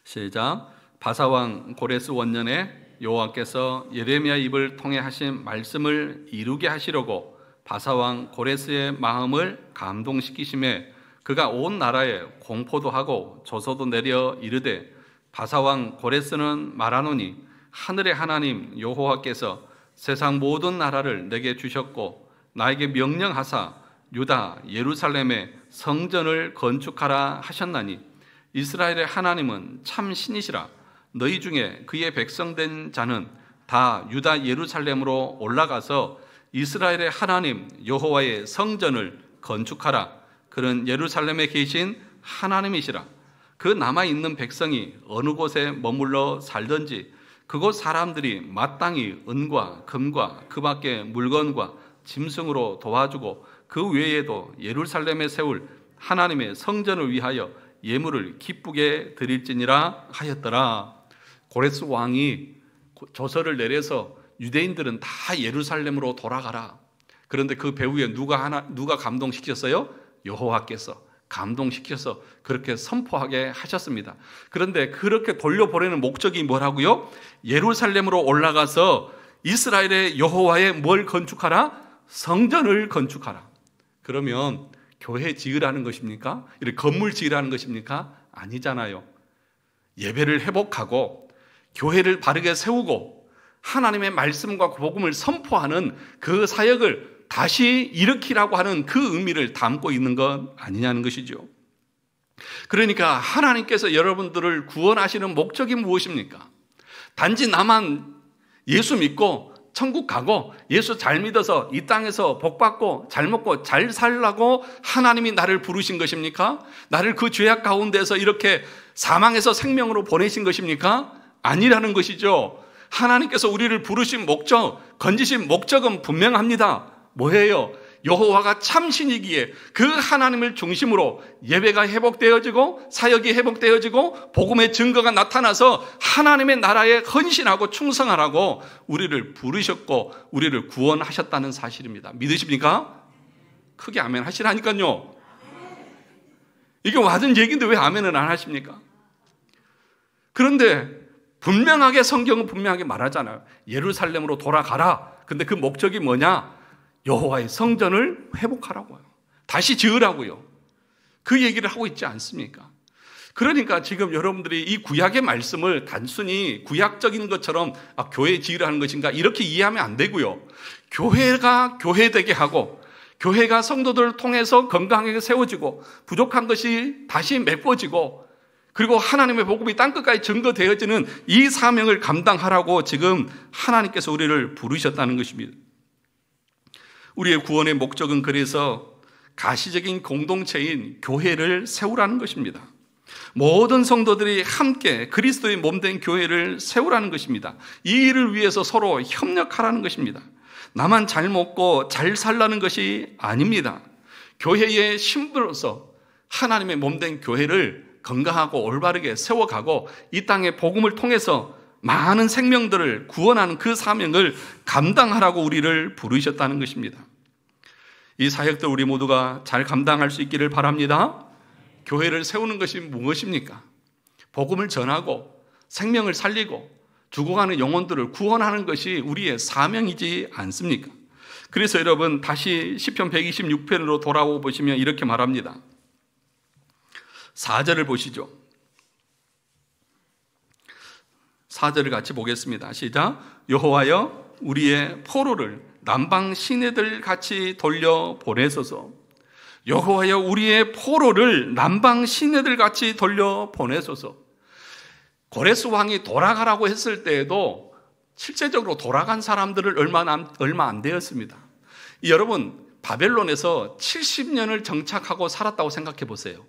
시작. 바사왕 고레스 원년에 여호와께서 예레미야 입을 통해 하신 말씀을 이루게 하시려고 바사왕 고레스의 마음을 감동시키심에 그가 온 나라에 공포도 하고 조소도 내려 이르되 바사왕 고레스는 말하노니 하늘의 하나님 여호와께서 세상 모든 나라를 내게 주셨고 나에게 명령하사 유다 예루살렘에 성전을 건축하라 하셨나니 이스라엘의 하나님은 참 신이시라. 너희 중에 그의 백성된 자는 다 유다 예루살렘으로 올라가서 이스라엘의 하나님 여호와의 성전을 건축하라. 그는 예루살렘에 계신 하나님이시라. 그 남아있는 백성이 어느 곳에 머물러 살든지 그곳 사람들이 마땅히 은과 금과 그 밖의 물건과 짐승으로 도와주고 그 외에도 예루살렘에 세울 하나님의 성전을 위하여 예물을 기쁘게 드릴지니라 하였더라. 고레스 왕이 조서를 내려서 유대인들은 다 예루살렘으로 돌아가라. 그런데 그 배후에 누가 감동시켰어요? 여호와께서 감동시켜서 그렇게 선포하게 하셨습니다. 그런데 그렇게 돌려보내는 목적이 뭐라고요? 예루살렘으로 올라가서 이스라엘의 여호와의 뭘 건축하라? 성전을 건축하라. 그러면 교회 지으라는 것입니까? 이렇게 건물 지으라는 것입니까? 아니잖아요. 예배를 회복하고 교회를 바르게 세우고 하나님의 말씀과 복음을 선포하는 그 사역을 다시 일으키라고 하는 그 의미를 담고 있는 것 아니냐는 것이죠. 그러니까 하나님께서 여러분들을 구원하시는 목적이 무엇입니까? 단지 나만 예수 믿고 천국 가고 예수 잘 믿어서 이 땅에서 복 받고 잘 먹고 잘 살라고 하나님이 나를 부르신 것입니까? 나를 그 죄악 가운데서 이렇게 사망에서 생명으로 보내신 것입니까? 아니라는 것이죠. 하나님께서 우리를 부르신 목적, 건지신 목적은 분명합니다. 뭐예요? 여호와가 참신이기에 그 하나님을 중심으로 예배가 회복되어지고 사역이 회복되어지고 복음의 증거가 나타나서 하나님의 나라에 헌신하고 충성하라고 우리를 부르셨고 우리를 구원하셨다는 사실입니다. 믿으십니까? 크게 아멘 하시라니까요. 이게 와든 얘기인데 왜 아멘은 안 하십니까? 그런데 분명하게 성경은 분명하게 말하잖아요. 예루살렘으로 돌아가라. 근데 그 목적이 뭐냐? 여호와의 성전을 회복하라고요. 다시 지으라고요. 그 얘기를 하고 있지 않습니까? 그러니까 지금 여러분들이 이 구약의 말씀을 단순히 구약적인 것처럼 교회 지으라는 것인가 이렇게 이해하면 안 되고요. 교회가 교회되게 하고 교회가 성도들을 통해서 건강하게 세워지고 부족한 것이 다시 메꿔지고 그리고 하나님의 복음이 땅끝까지 증거되어지는 이 사명을 감당하라고 지금 하나님께서 우리를 부르셨다는 것입니다. 우리의 구원의 목적은 그래서 가시적인 공동체인 교회를 세우라는 것입니다. 모든 성도들이 함께 그리스도의 몸된 교회를 세우라는 것입니다. 이 일을 위해서 서로 협력하라는 것입니다. 나만 잘 먹고 잘 살라는 것이 아닙니다. 교회의 신부로서 하나님의 몸된 교회를 건강하고 올바르게 세워가고 이 땅의 복음을 통해서 많은 생명들을 구원하는 그 사명을 감당하라고 우리를 부르셨다는 것입니다. 이 사역들 우리 모두가 잘 감당할 수 있기를 바랍니다. 교회를 세우는 것이 무엇입니까? 복음을 전하고 생명을 살리고 죽어가는 영혼들을 구원하는 것이 우리의 사명이지 않습니까? 그래서 여러분 다시 시편 126편으로 돌아오 보시면 이렇게 말합니다. 4절을 보시죠. 4절을 같이 보겠습니다. 시작. 여호와여 우리의 포로를 남방 시내들 같이 돌려 보내소서. 여호와여 우리의 포로를 남방 시내들 같이 돌려 보내소서. 고레스 왕이 돌아가라고 했을 때에도 실제적으로 돌아간 사람들을 얼마 안 되었습니다. 여러분 바벨론에서 70년을 정착하고 살았다고 생각해 보세요.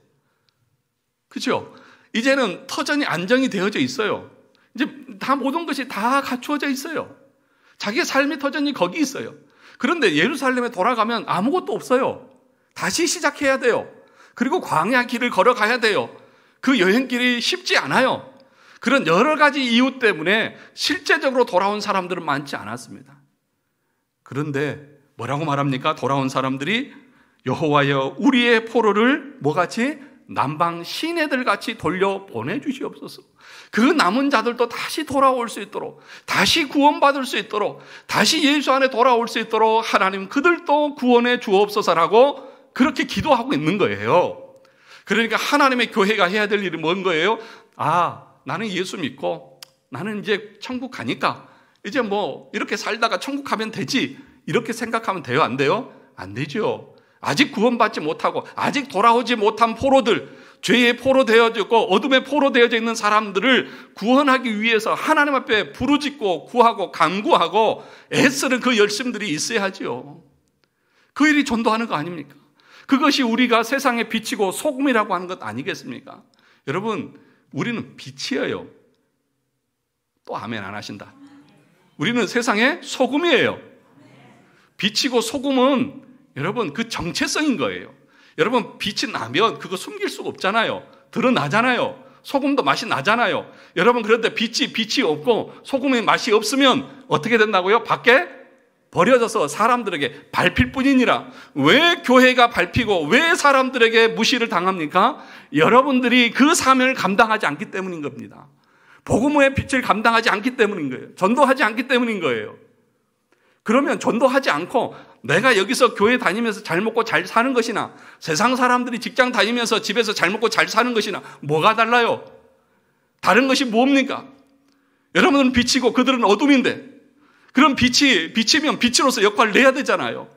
그렇죠? 이제는 터전이 안정이 되어져 있어요. 이제 다 모든 것이 다 갖추어져 있어요. 자기의 삶의 터전이 거기 있어요. 그런데 예루살렘에 돌아가면 아무것도 없어요. 다시 시작해야 돼요. 그리고 광야 길을 걸어가야 돼요. 그 여행길이 쉽지 않아요. 그런 여러 가지 이유 때문에 실제적으로 돌아온 사람들은 많지 않았습니다. 그런데 뭐라고 말합니까? 돌아온 사람들이 여호와여 우리의 포로를 뭐같이? 남방 시내들 같이 돌려 보내주시옵소서. 그 남은 자들도 다시 돌아올 수 있도록, 다시 구원받을 수 있도록, 다시 예수 안에 돌아올 수 있도록 하나님 그들도 구원해 주옵소서라고 그렇게 기도하고 있는 거예요. 그러니까 하나님의 교회가 해야 될 일이 뭔 거예요? 나는 예수 믿고 나는 이제 천국 가니까 이제 뭐 이렇게 살다가 천국 가면 되지, 이렇게 생각하면 돼요? 안 돼요? 안 되죠. 아직 구원받지 못하고 아직 돌아오지 못한 포로들, 죄에 포로되어져 있고 어둠에 포로되어져 있는 사람들을 구원하기 위해서 하나님 앞에 부르짖고 구하고 간구하고 애쓰는 그 열심들이 있어야죠. 그 일이 전도하는 거 아닙니까? 그것이 우리가 세상에 빛이고 소금이라고 하는 것 아니겠습니까? 여러분, 우리는 빛이에요. 또 아멘 안 하신다. 우리는 세상의 소금이에요. 빛이고 소금은 여러분 그 정체성인 거예요. 여러분, 빛이 나면 그거 숨길 수가 없잖아요. 드러나잖아요. 소금도 맛이 나잖아요. 여러분, 그런데 빛이 없고 소금의 맛이 없으면 어떻게 된다고요? 밖에 버려져서 사람들에게 밟힐 뿐이니라. 왜 교회가 밟히고 왜 사람들에게 무시를 당합니까? 여러분들이 그 사명을 감당하지 않기 때문인 겁니다. 복음의 빛을 감당하지 않기 때문인 거예요. 전도하지 않기 때문인 거예요. 그러면 전도하지 않고 내가 여기서 교회 다니면서 잘 먹고 잘 사는 것이나 세상 사람들이 직장 다니면서 집에서 잘 먹고 잘 사는 것이나 뭐가 달라요? 다른 것이 뭡니까? 여러분은 빛이고 그들은 어둠인데, 그럼 빛이면 빛으로서 역할을 내야 되잖아요.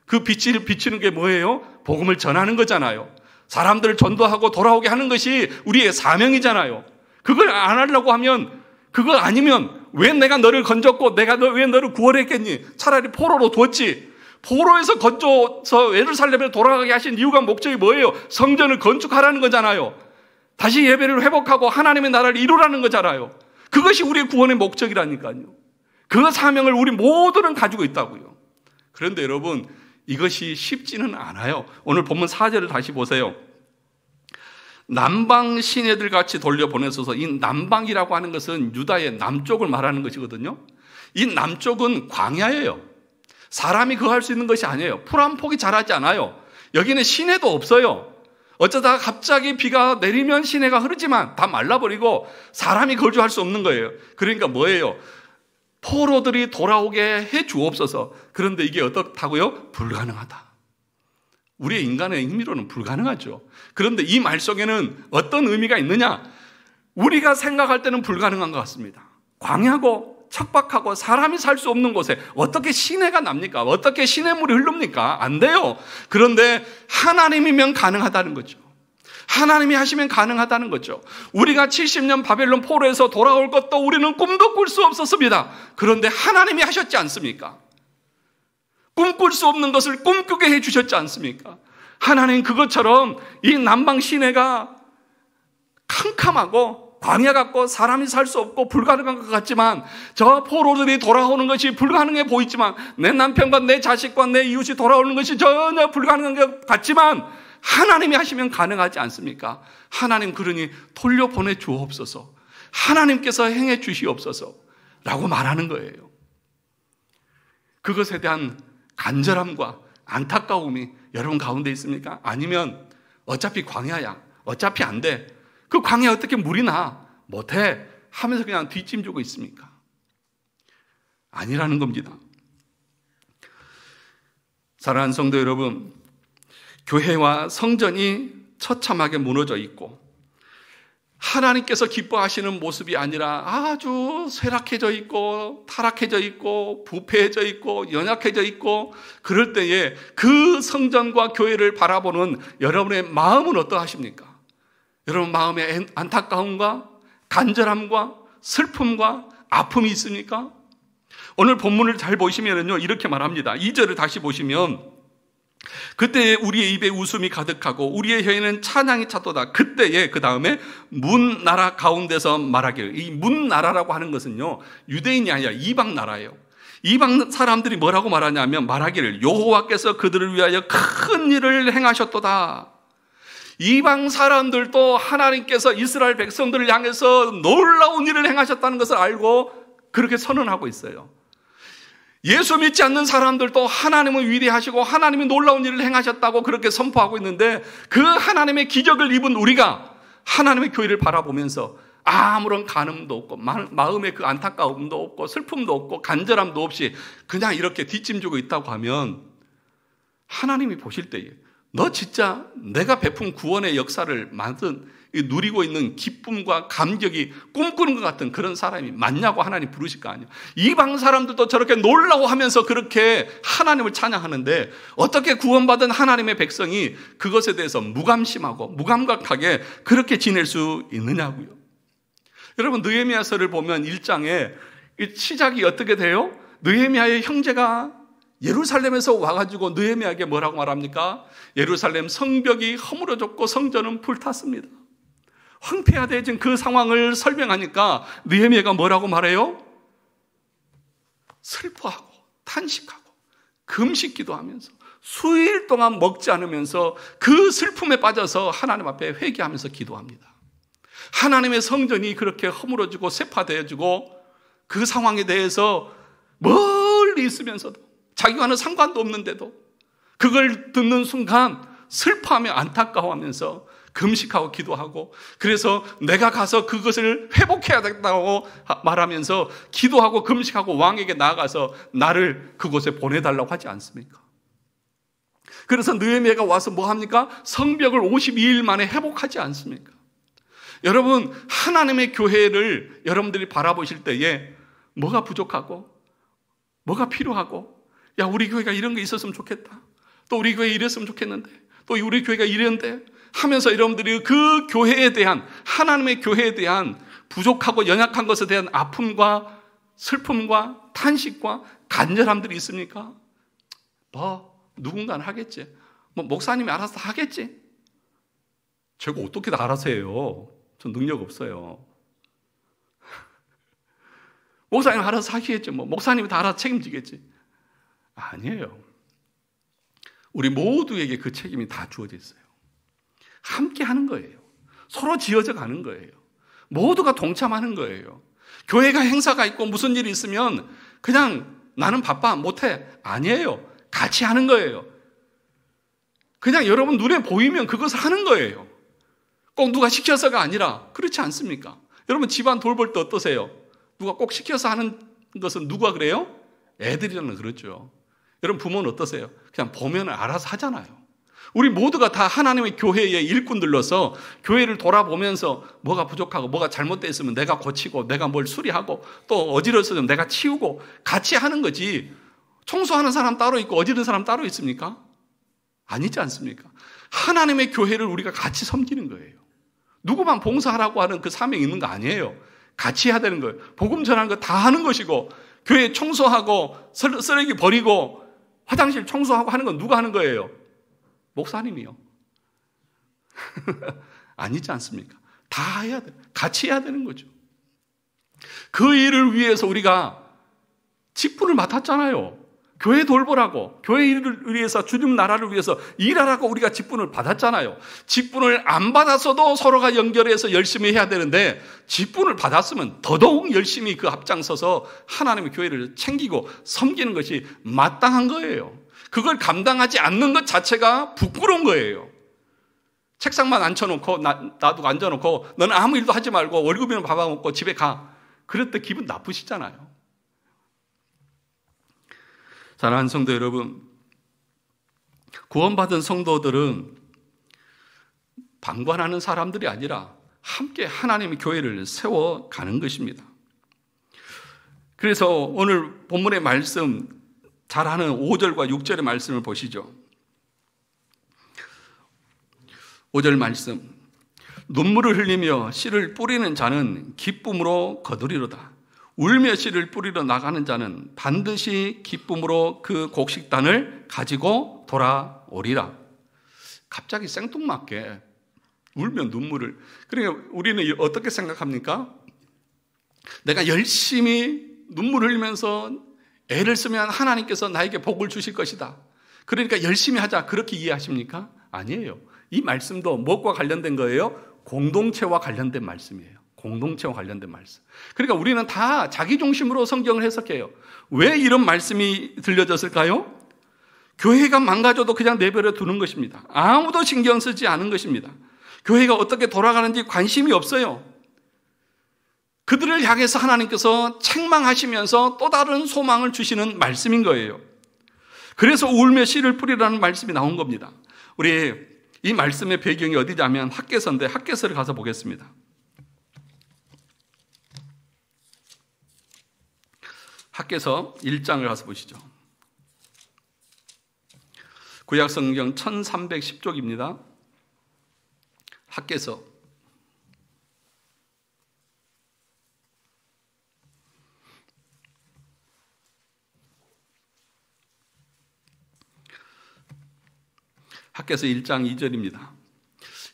그 빛을 비추는 게 뭐예요? 복음을 전하는 거잖아요. 사람들을 전도하고 돌아오게 하는 것이 우리의 사명이잖아요. 그걸 안 하려고 하면, 그거 아니면 왜 내가 너를 건졌고 내가 왜 너를 구원했겠니? 차라리 포로로 뒀지. 포로에서 건져서 예루살렘에 돌아가게 하신 이유가 목적이 뭐예요? 성전을 건축하라는 거잖아요. 다시 예배를 회복하고 하나님의 나라를 이루라는 거잖아요. 그것이 우리의 구원의 목적이라니까요. 그 사명을 우리 모두는 가지고 있다고요. 그런데 여러분, 이것이 쉽지는 않아요. 오늘 본문 4절을 다시 보세요. 남방 시내들 같이 돌려보내소서. 이 남방이라고 하는 것은 유다의 남쪽을 말하는 것이거든요. 이 남쪽은 광야예요. 사람이 거할 수 있는 것이 아니에요. 풀 한 폭이 자라지 않아요. 여기는 시내도 없어요. 어쩌다가 갑자기 비가 내리면 시내가 흐르지만 다 말라버리고 사람이 거주할 수 없는 거예요. 그러니까 뭐예요? 포로들이 돌아오게 해 주옵소서. 그런데 이게 어떻다고요? 불가능하다. 우리의 인간의 힘으로는 불가능하죠. 그런데 이 말 속에는 어떤 의미가 있느냐? 우리가 생각할 때는 불가능한 것 같습니다. 광야고 척박하고 사람이 살 수 없는 곳에 어떻게 시내가 납니까? 어떻게 시냇물이 흐릅니까? 안 돼요. 그런데 하나님이면 가능하다는 거죠. 하나님이 하시면 가능하다는 거죠. 우리가 70년 바벨론 포로에서 돌아올 것도 우리는 꿈도 꿀 수 없었습니다. 그런데 하나님이 하셨지 않습니까? 꿈꿀 수 없는 것을 꿈꾸게 해주셨지 않습니까? 하나님 그것처럼 이 남방 시내가 캄캄하고 광야 같고 사람이 살 수 없고 불가능한 것 같지만, 저 포로들이 돌아오는 것이 불가능해 보이지만, 내 남편과 내 자식과 내 이웃이 돌아오는 것이 전혀 불가능한 것 같지만 하나님이 하시면 가능하지 않습니까? 하나님 그러니 돌려보내 주옵소서, 하나님께서 행해 주시옵소서 라고 말하는 거예요. 그것에 대한 간절함과 안타까움이 여러분 가운데 있습니까? 아니면 어차피 광야야, 어차피 안 돼, 그 광야에 어떻게 물이 나? 못해 하면서 그냥 뒷짐지고 있습니까? 아니라는 겁니다. 사랑하는 성도 여러분, 교회와 성전이 처참하게 무너져 있고 하나님께서 기뻐하시는 모습이 아니라 아주 쇠락해져 있고 타락해져 있고 부패해져 있고 연약해져 있고, 그럴 때에 그 성전과 교회를 바라보는 여러분의 마음은 어떠하십니까? 여러분 마음에 안타까움과 간절함과 슬픔과 아픔이 있습니까? 오늘 본문을 잘 보시면요, 이렇게 말합니다. 2절을 다시 보시면, 그때에 우리의 입에 웃음이 가득하고 우리의 혀에는 찬양이 찼도다. 그때에, 그 다음에 문 나라 가운데서 말하기를. 이 문 나라라고 하는 것은요, 유대인이 아니라 이방 나라예요. 이방 사람들이 뭐라고 말하냐면 말하기를 여호와께서 그들을 위하여 큰 일을 행하셨도다. 이방 사람들도 하나님께서 이스라엘 백성들을 향해서 놀라운 일을 행하셨다는 것을 알고 그렇게 선언하고 있어요. 예수 믿지 않는 사람들도 하나님은 위대하시고 하나님이 놀라운 일을 행하셨다고 그렇게 선포하고 있는데, 그 하나님의 기적을 입은 우리가 하나님의 교회를 바라보면서 아무런 간음도 없고 마음에 그 안타까움도 없고 슬픔도 없고 간절함도 없이 그냥 이렇게 뒷짐지고 있다고 하면, 하나님이 보실 때에 너 진짜 내가 베푼 구원의 역사를 누리고 있는 기쁨과 감격이 꿈꾸는 것 같은 그런 사람이 맞냐고 하나님 부르실 거 아니에요. 이방 사람들도 저렇게 놀라워하면서 그렇게 하나님을 찬양하는데 어떻게 구원받은 하나님의 백성이 그것에 대해서 무감심하고 무감각하게 그렇게 지낼 수 있느냐고요. 여러분, 느헤미야서를 보면 1장에 시작이 어떻게 돼요? 느헤미야의 형제가 예루살렘에서 와가지고 느헤미야에게 뭐라고 말합니까? 예루살렘 성벽이 허물어졌고 성전은 불탔습니다. 황폐화되어진 그 상황을 설명하니까 느헤미야가 뭐라고 말해요? 슬퍼하고 탄식하고 금식 기도하면서 수일 동안 먹지 않으면서 그 슬픔에 빠져서 하나님 앞에 회개하면서 기도합니다. 하나님의 성전이 그렇게 허물어지고 쇠파되어지고 그 상황에 대해서 멀리 있으면서도 자기와는 상관도 없는데도 그걸 듣는 순간 슬퍼하며 안타까워하면서 금식하고 기도하고, 그래서 내가 가서 그것을 회복해야 된다고 말하면서 기도하고 금식하고 왕에게 나아가서 나를 그곳에 보내달라고 하지 않습니까? 그래서 느헤미야가 와서 뭐 합니까? 성벽을 52일 만에 회복하지 않습니까? 여러분, 하나님의 교회를 여러분들이 바라보실 때에 뭐가 부족하고 뭐가 필요하고, 야, 우리 교회가 이런 게 있었으면 좋겠다, 또 우리 교회 이랬으면 좋겠는데, 또 우리 교회가 이랬는데 하면서 여러분들이 그 교회에 대한, 하나님의 교회에 대한 부족하고 연약한 것에 대한 아픔과 슬픔과 탄식과 간절함들이 있습니까? 누군가는 하겠지. 목사님이 알아서 하겠지. 제가 어떻게 다 알아서 해요? 전 능력 없어요. 목사님 알아서 하시겠죠. 목사님이 다 알아서 책임지겠지. 아니에요. 우리 모두에게 그 책임이 다 주어져 있어요. 함께 하는 거예요. 서로 지어져 가는 거예요. 모두가 동참하는 거예요. 교회가 행사가 있고 무슨 일이 있으면 그냥 나는 바빠 못해, 아니에요. 같이 하는 거예요. 그냥 여러분 눈에 보이면 그것을 하는 거예요. 꼭 누가 시켜서가 아니라. 그렇지 않습니까? 여러분, 집안 돌볼 때 어떠세요? 누가 꼭 시켜서 하는 것은 누가 그래요? 애들이라는 그렇죠. 여러분, 부모는 어떠세요? 그냥 보면 알아서 하잖아요. 우리 모두가 다 하나님의 교회의 일꾼들로서 교회를 돌아보면서 뭐가 부족하고 뭐가 잘못되어 있으면 내가 고치고, 내가 뭘 수리하고, 또 어지러웠으면 내가 치우고, 같이 하는 거지. 청소하는 사람 따로 있고 어지른 사람 따로 있습니까? 아니지 않습니까? 하나님의 교회를 우리가 같이 섬기는 거예요. 누구만 봉사하라고 하는 그 사명이 있는 거 아니에요. 같이 해야 되는 거예요. 복음 전하는 거 다 하는 것이고, 교회 청소하고 쓰레기 버리고 화장실 청소하고 하는 건 누가 하는 거예요? 목사님이요. 아니지 않습니까? 다 해야 돼. 같이 해야 되는 거죠. 그 일을 위해서 우리가 직분을 맡았잖아요. 교회 돌보라고, 교회 일을 위해서, 주님 나라를 위해서 일하라고 우리가 직분을 받았잖아요. 직분을 안 받았어도 서로가 연결해서 열심히 해야 되는데, 직분을 받았으면 더더욱 열심히 그 앞장서서 하나님의 교회를 챙기고 섬기는 것이 마땅한 거예요. 그걸 감당하지 않는 것 자체가 부끄러운 거예요. 책상만 앉혀놓고 놔두고 앉아놓고 너는 아무 일도 하지 말고 월급이나 받아먹고 집에 가. 그럴 때 기분 나쁘시잖아요. 사랑하는 성도 여러분, 구원받은 성도들은 방관하는 사람들이 아니라 함께 하나님의 교회를 세워가는 것입니다. 그래서 오늘 본문의 말씀 잘 아는 5절과 6절의 말씀을 보시죠. 5절 말씀, 눈물을 흘리며 씨를 뿌리는 자는 기쁨으로 거두리로다. 울며 씨를 뿌리러 나가는 자는 반드시 기쁨으로 그 곡식단을 가지고 돌아오리라. 갑자기 생뚱맞게 울며 눈물을. 그러니까 우리는 어떻게 생각합니까? 내가 열심히 눈물 흘리면서 애를 쓰면 하나님께서 나에게 복을 주실 것이다, 그러니까 열심히 하자, 그렇게 이해하십니까? 아니에요. 이 말씀도 무엇과 관련된 거예요? 공동체와 관련된 말씀이에요. 공동체와 관련된 말씀. 그러니까 우리는 다 자기 중심으로 성경을 해석해요. 왜 이런 말씀이 들려졌을까요? 교회가 망가져도 그냥 내버려 두는 것입니다. 아무도 신경 쓰지 않은 것입니다. 교회가 어떻게 돌아가는지 관심이 없어요. 그들을 향해서 하나님께서 책망하시면서 또 다른 소망을 주시는 말씀인 거예요. 그래서 울며 씨를 뿌리라는 말씀이 나온 겁니다. 우리 이 말씀의 배경이 어디냐면 학개서인데 학개서를 가서 보겠습니다. 학개서 1장을 가서 보시죠. 구약성경 1310쪽입니다. 학개서 학개서 1장 2절입니다.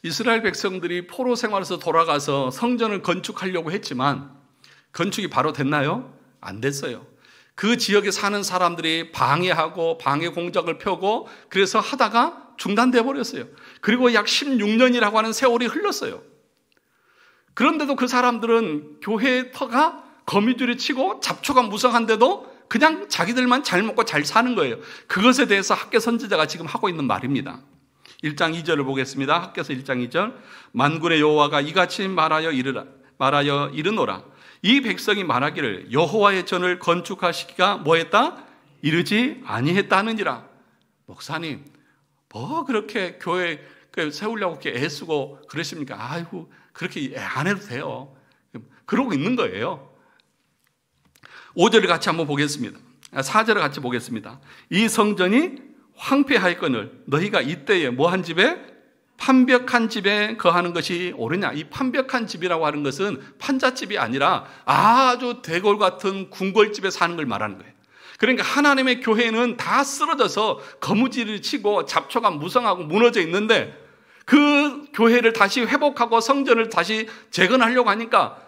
이스라엘 백성들이 포로 생활에서 돌아가서 성전을 건축하려고 했지만 건축이 바로 됐나요? 안 됐어요. 그 지역에 사는 사람들이 방해하고 방해 공작을 펴고 그래서 하다가 중단돼 버렸어요. 그리고 약 16년이라고 하는 세월이 흘렀어요. 그런데도 그 사람들은 교회의 터가 거미줄이 치고 잡초가 무성한데도 그냥 자기들만 잘 먹고 잘 사는 거예요. 그것에 대해서 학개 선지자가 지금 하고 있는 말입니다. 1장 2절을 보겠습니다. 학개서 1장 2절. 만군의 여호와가 이같이 말하여 이르노라. 이 백성이 말하기를 여호와의 전을 건축하시기가 뭐했다? 이르지 아니했다느니라. 목사님, 뭐 그렇게 교회 세우려고 이렇게 애쓰고 그러십니까? 아이고, 그렇게 안 해도 돼요. 그러고 있는 거예요. 5절을 같이 한번 보겠습니다. 4절을 같이 보겠습니다. 이 성전이 황폐하였거늘 너희가 이때에 뭐한 집에? 판벽한 집에 거하는 것이 옳으냐. 이 판벽한 집이라고 하는 것은 판잣집이 아니라 아주 대궐 같은 궁궐집에 사는 걸 말하는 거예요. 그러니까 하나님의 교회는 다 쓰러져서 거무줄을 치고 잡초가 무성하고 무너져 있는데 그 교회를 다시 회복하고 성전을 다시 재건하려고 하니까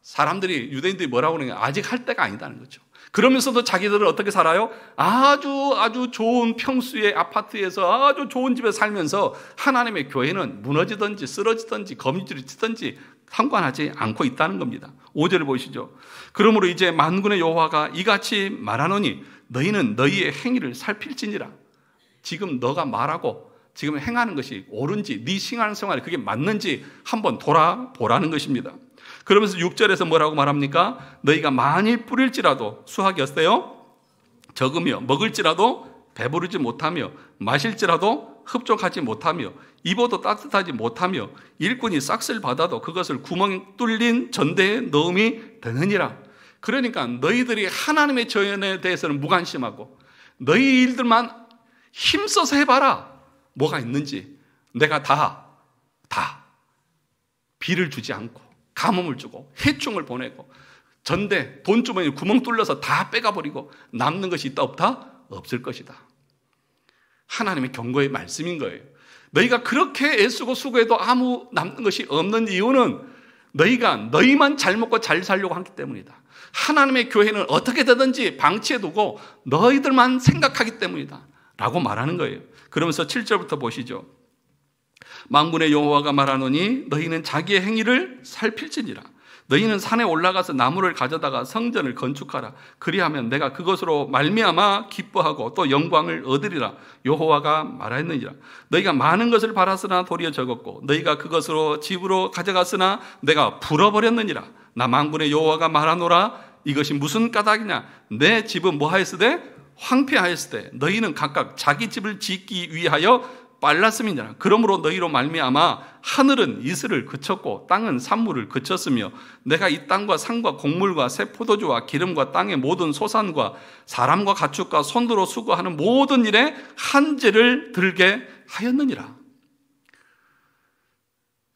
사람들이, 유대인들이 뭐라고 그러냐, 아직 할 때가 아니다는 거죠. 그러면서도 자기들은 어떻게 살아요? 아주 좋은 평수의 아파트에서 아주 좋은 집에 살면서 하나님의 교회는 무너지든지 쓰러지든지 거미줄이 치든지 상관하지 않고 있다는 겁니다. 5절을 보시죠. 그러므로 이제 만군의 여호와가 이같이 말하노니 너희는 너희의 행위를 살필지니라. 지금 너가 말하고 지금 행하는 것이 옳은지, 네 신앙생활이 그게 맞는지 한번 돌아보라는 것입니다. 그러면서 6절에서 뭐라고 말합니까? 너희가 많이 뿌릴지라도 수확이 어때요? 적으며 먹을지라도 배부르지 못하며 마실지라도 흡족하지 못하며 입어도 따뜻하지 못하며 일꾼이 싹쓸 받아도 그것을 구멍 뚫린 전대에 넣음이 되느니라. 그러니까 너희들이 하나님의 전에 대해서는 무관심하고 너희 일들만 힘써서 해봐라. 뭐가 있는지 내가 다 비를 주지 않고 가뭄을 주고 해충을 보내고 전대 돈주머니 구멍 뚫려서 다 빼가버리고 남는 것이 있다 없다? 없을 것이다. 하나님의 경고의 말씀인 거예요. 너희가 그렇게 애쓰고 수고해도 아무 남는 것이 없는 이유는 너희만 잘 먹고 잘 살려고 하기 때문이다. 하나님의 교회는 어떻게 되든지 방치해두고 너희들만 생각하기 때문이다 라고 말하는 거예요. 그러면서 7절부터 보시죠. 만군의 여호와가 말하노니 너희는 자기의 행위를 살필지니라. 너희는 산에 올라가서 나무를 가져다가 성전을 건축하라. 그리하면 내가 그것으로 말미암아 기뻐하고 또 영광을 얻으리라. 여호와가 말하였느니라. 너희가 많은 것을 바랐으나 도리어 적었고 너희가 그것으로 집으로 가져갔으나 내가 불어버렸느니라. 나 만군의 여호와가 말하노라. 이것이 무슨 까닭이냐. 내 집은 뭐하였으되 황폐하였으되 너희는 각각 자기 집을 짓기 위하여 빨랐음이니라. 그러므로 너희로 말미암아 하늘은 이슬을 그쳤고 땅은 산물을 그쳤으며 내가 이 땅과 산과 곡물과 새 포도주와 기름과 땅의 모든 소산과 사람과 가축과 손으로 수고하는 모든 일에 한죄를 들게 하였느니라.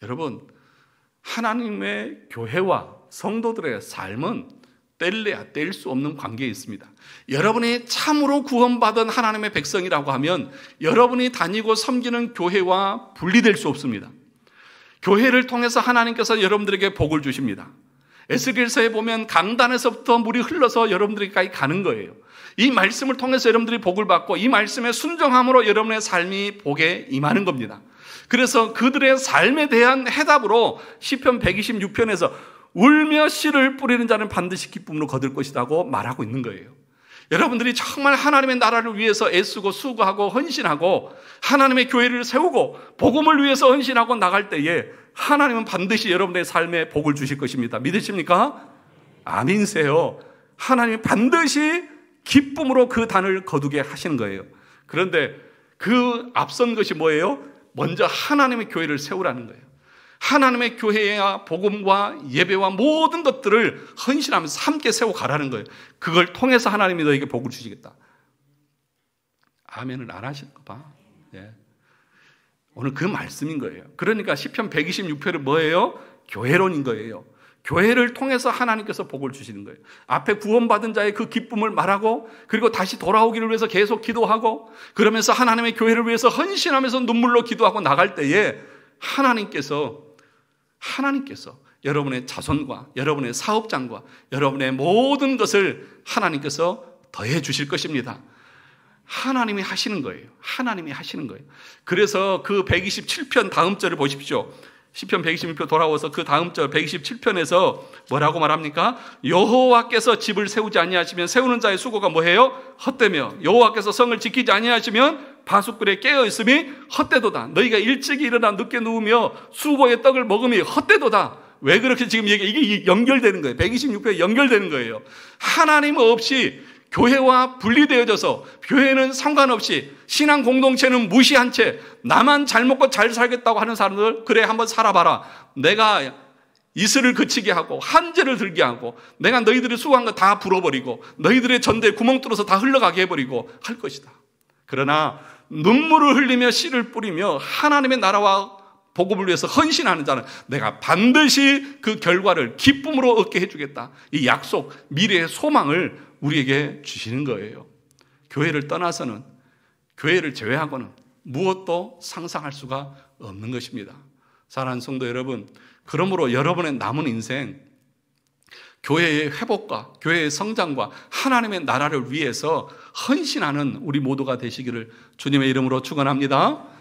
여러분, 하나님의 교회와 성도들의 삶은 뗄래야 뗄 수 없는 관계에 있습니다. 여러분이 참으로 구원받은 하나님의 백성이라고 하면 여러분이 다니고 섬기는 교회와 분리될 수 없습니다. 교회를 통해서 하나님께서 여러분들에게 복을 주십니다. 에스겔서에 보면 강단에서부터 물이 흘러서 여러분들에게까지 가는 거예요. 이 말씀을 통해서 여러분들이 복을 받고 이 말씀에 순종함으로 여러분의 삶이 복에 임하는 겁니다. 그래서 그들의 삶에 대한 해답으로 시편 126편에서 울며 씨를 뿌리는 자는 반드시 기쁨으로 거둘 것이라고 말하고 있는 거예요. 여러분들이 정말 하나님의 나라를 위해서 애쓰고 수고하고 헌신하고 하나님의 교회를 세우고 복음을 위해서 헌신하고 나갈 때에 하나님은 반드시 여러분의 삶에 복을 주실 것입니다. 믿으십니까? 아멘세요. 하나님이 반드시 기쁨으로 그 단을 거두게 하시는 거예요. 그런데 그 앞선 것이 뭐예요? 먼저 하나님의 교회를 세우라는 거예요. 하나님의 교회와 복음과 예배와 모든 것들을 헌신하면서 함께 세워가라는 거예요. 그걸 통해서 하나님이 너에게 복을 주시겠다. 아멘을 안 하시는 거 봐. 예. 오늘 그 말씀인 거예요. 그러니까 시편 126편은 뭐예요? 교회론인 거예요. 교회를 통해서 하나님께서 복을 주시는 거예요. 앞에 구원받은 자의 그 기쁨을 말하고, 그리고 다시 돌아오기를 위해서 계속 기도하고, 그러면서 하나님의 교회를 위해서 헌신하면서 눈물로 기도하고 나갈 때에 하나님께서 여러분의 자손과 여러분의 사업장과 여러분의 모든 것을 하나님께서 더해 주실 것입니다. 하나님이 하시는 거예요. 하나님이 하시는 거예요. 그래서 그 127편 다음 절을 보십시오. 시편 126편 돌아와서 그 다음 절 127편에서 뭐라고 말합니까? 여호와께서 집을 세우지 아니하시면 세우는 자의 수고가 뭐예요? 헛되며 여호와께서 성을 지키지 아니하시면 바숫굴에 깨어 있음이 헛되도다. 너희가 일찍이 일어나 늦게 누우며 수고의 떡을 먹음이 헛되도다. 왜 그렇게 지금 이게 연결되는 거예요? 126편에 연결되는 거예요. 하나님 없이 교회와 분리되어져서 교회는 상관없이 신앙 공동체는 무시한 채 나만 잘 먹고 잘 살겠다고 하는 사람들, 그래 한번 살아봐라. 내가 이슬을 그치게 하고 한재를 들게 하고 내가 너희들이 수고한 거 다 불어버리고 너희들의 전대에 구멍 뚫어서 다 흘러가게 해버리고 할 것이다. 그러나 눈물을 흘리며 씨를 뿌리며 하나님의 나라와 복음을 위해서 헌신하는 자는 내가 반드시 그 결과를 기쁨으로 얻게 해주겠다. 이 약속, 미래의 소망을 우리에게 주시는 거예요. 교회를 떠나서는, 교회를 제외하고는 무엇도 상상할 수가 없는 것입니다. 사랑하는 성도 여러분, 그러므로 여러분의 남은 인생, 교회의 회복과 교회의 성장과 하나님의 나라를 위해서 헌신하는 우리 모두가 되시기를 주님의 이름으로 축원합니다.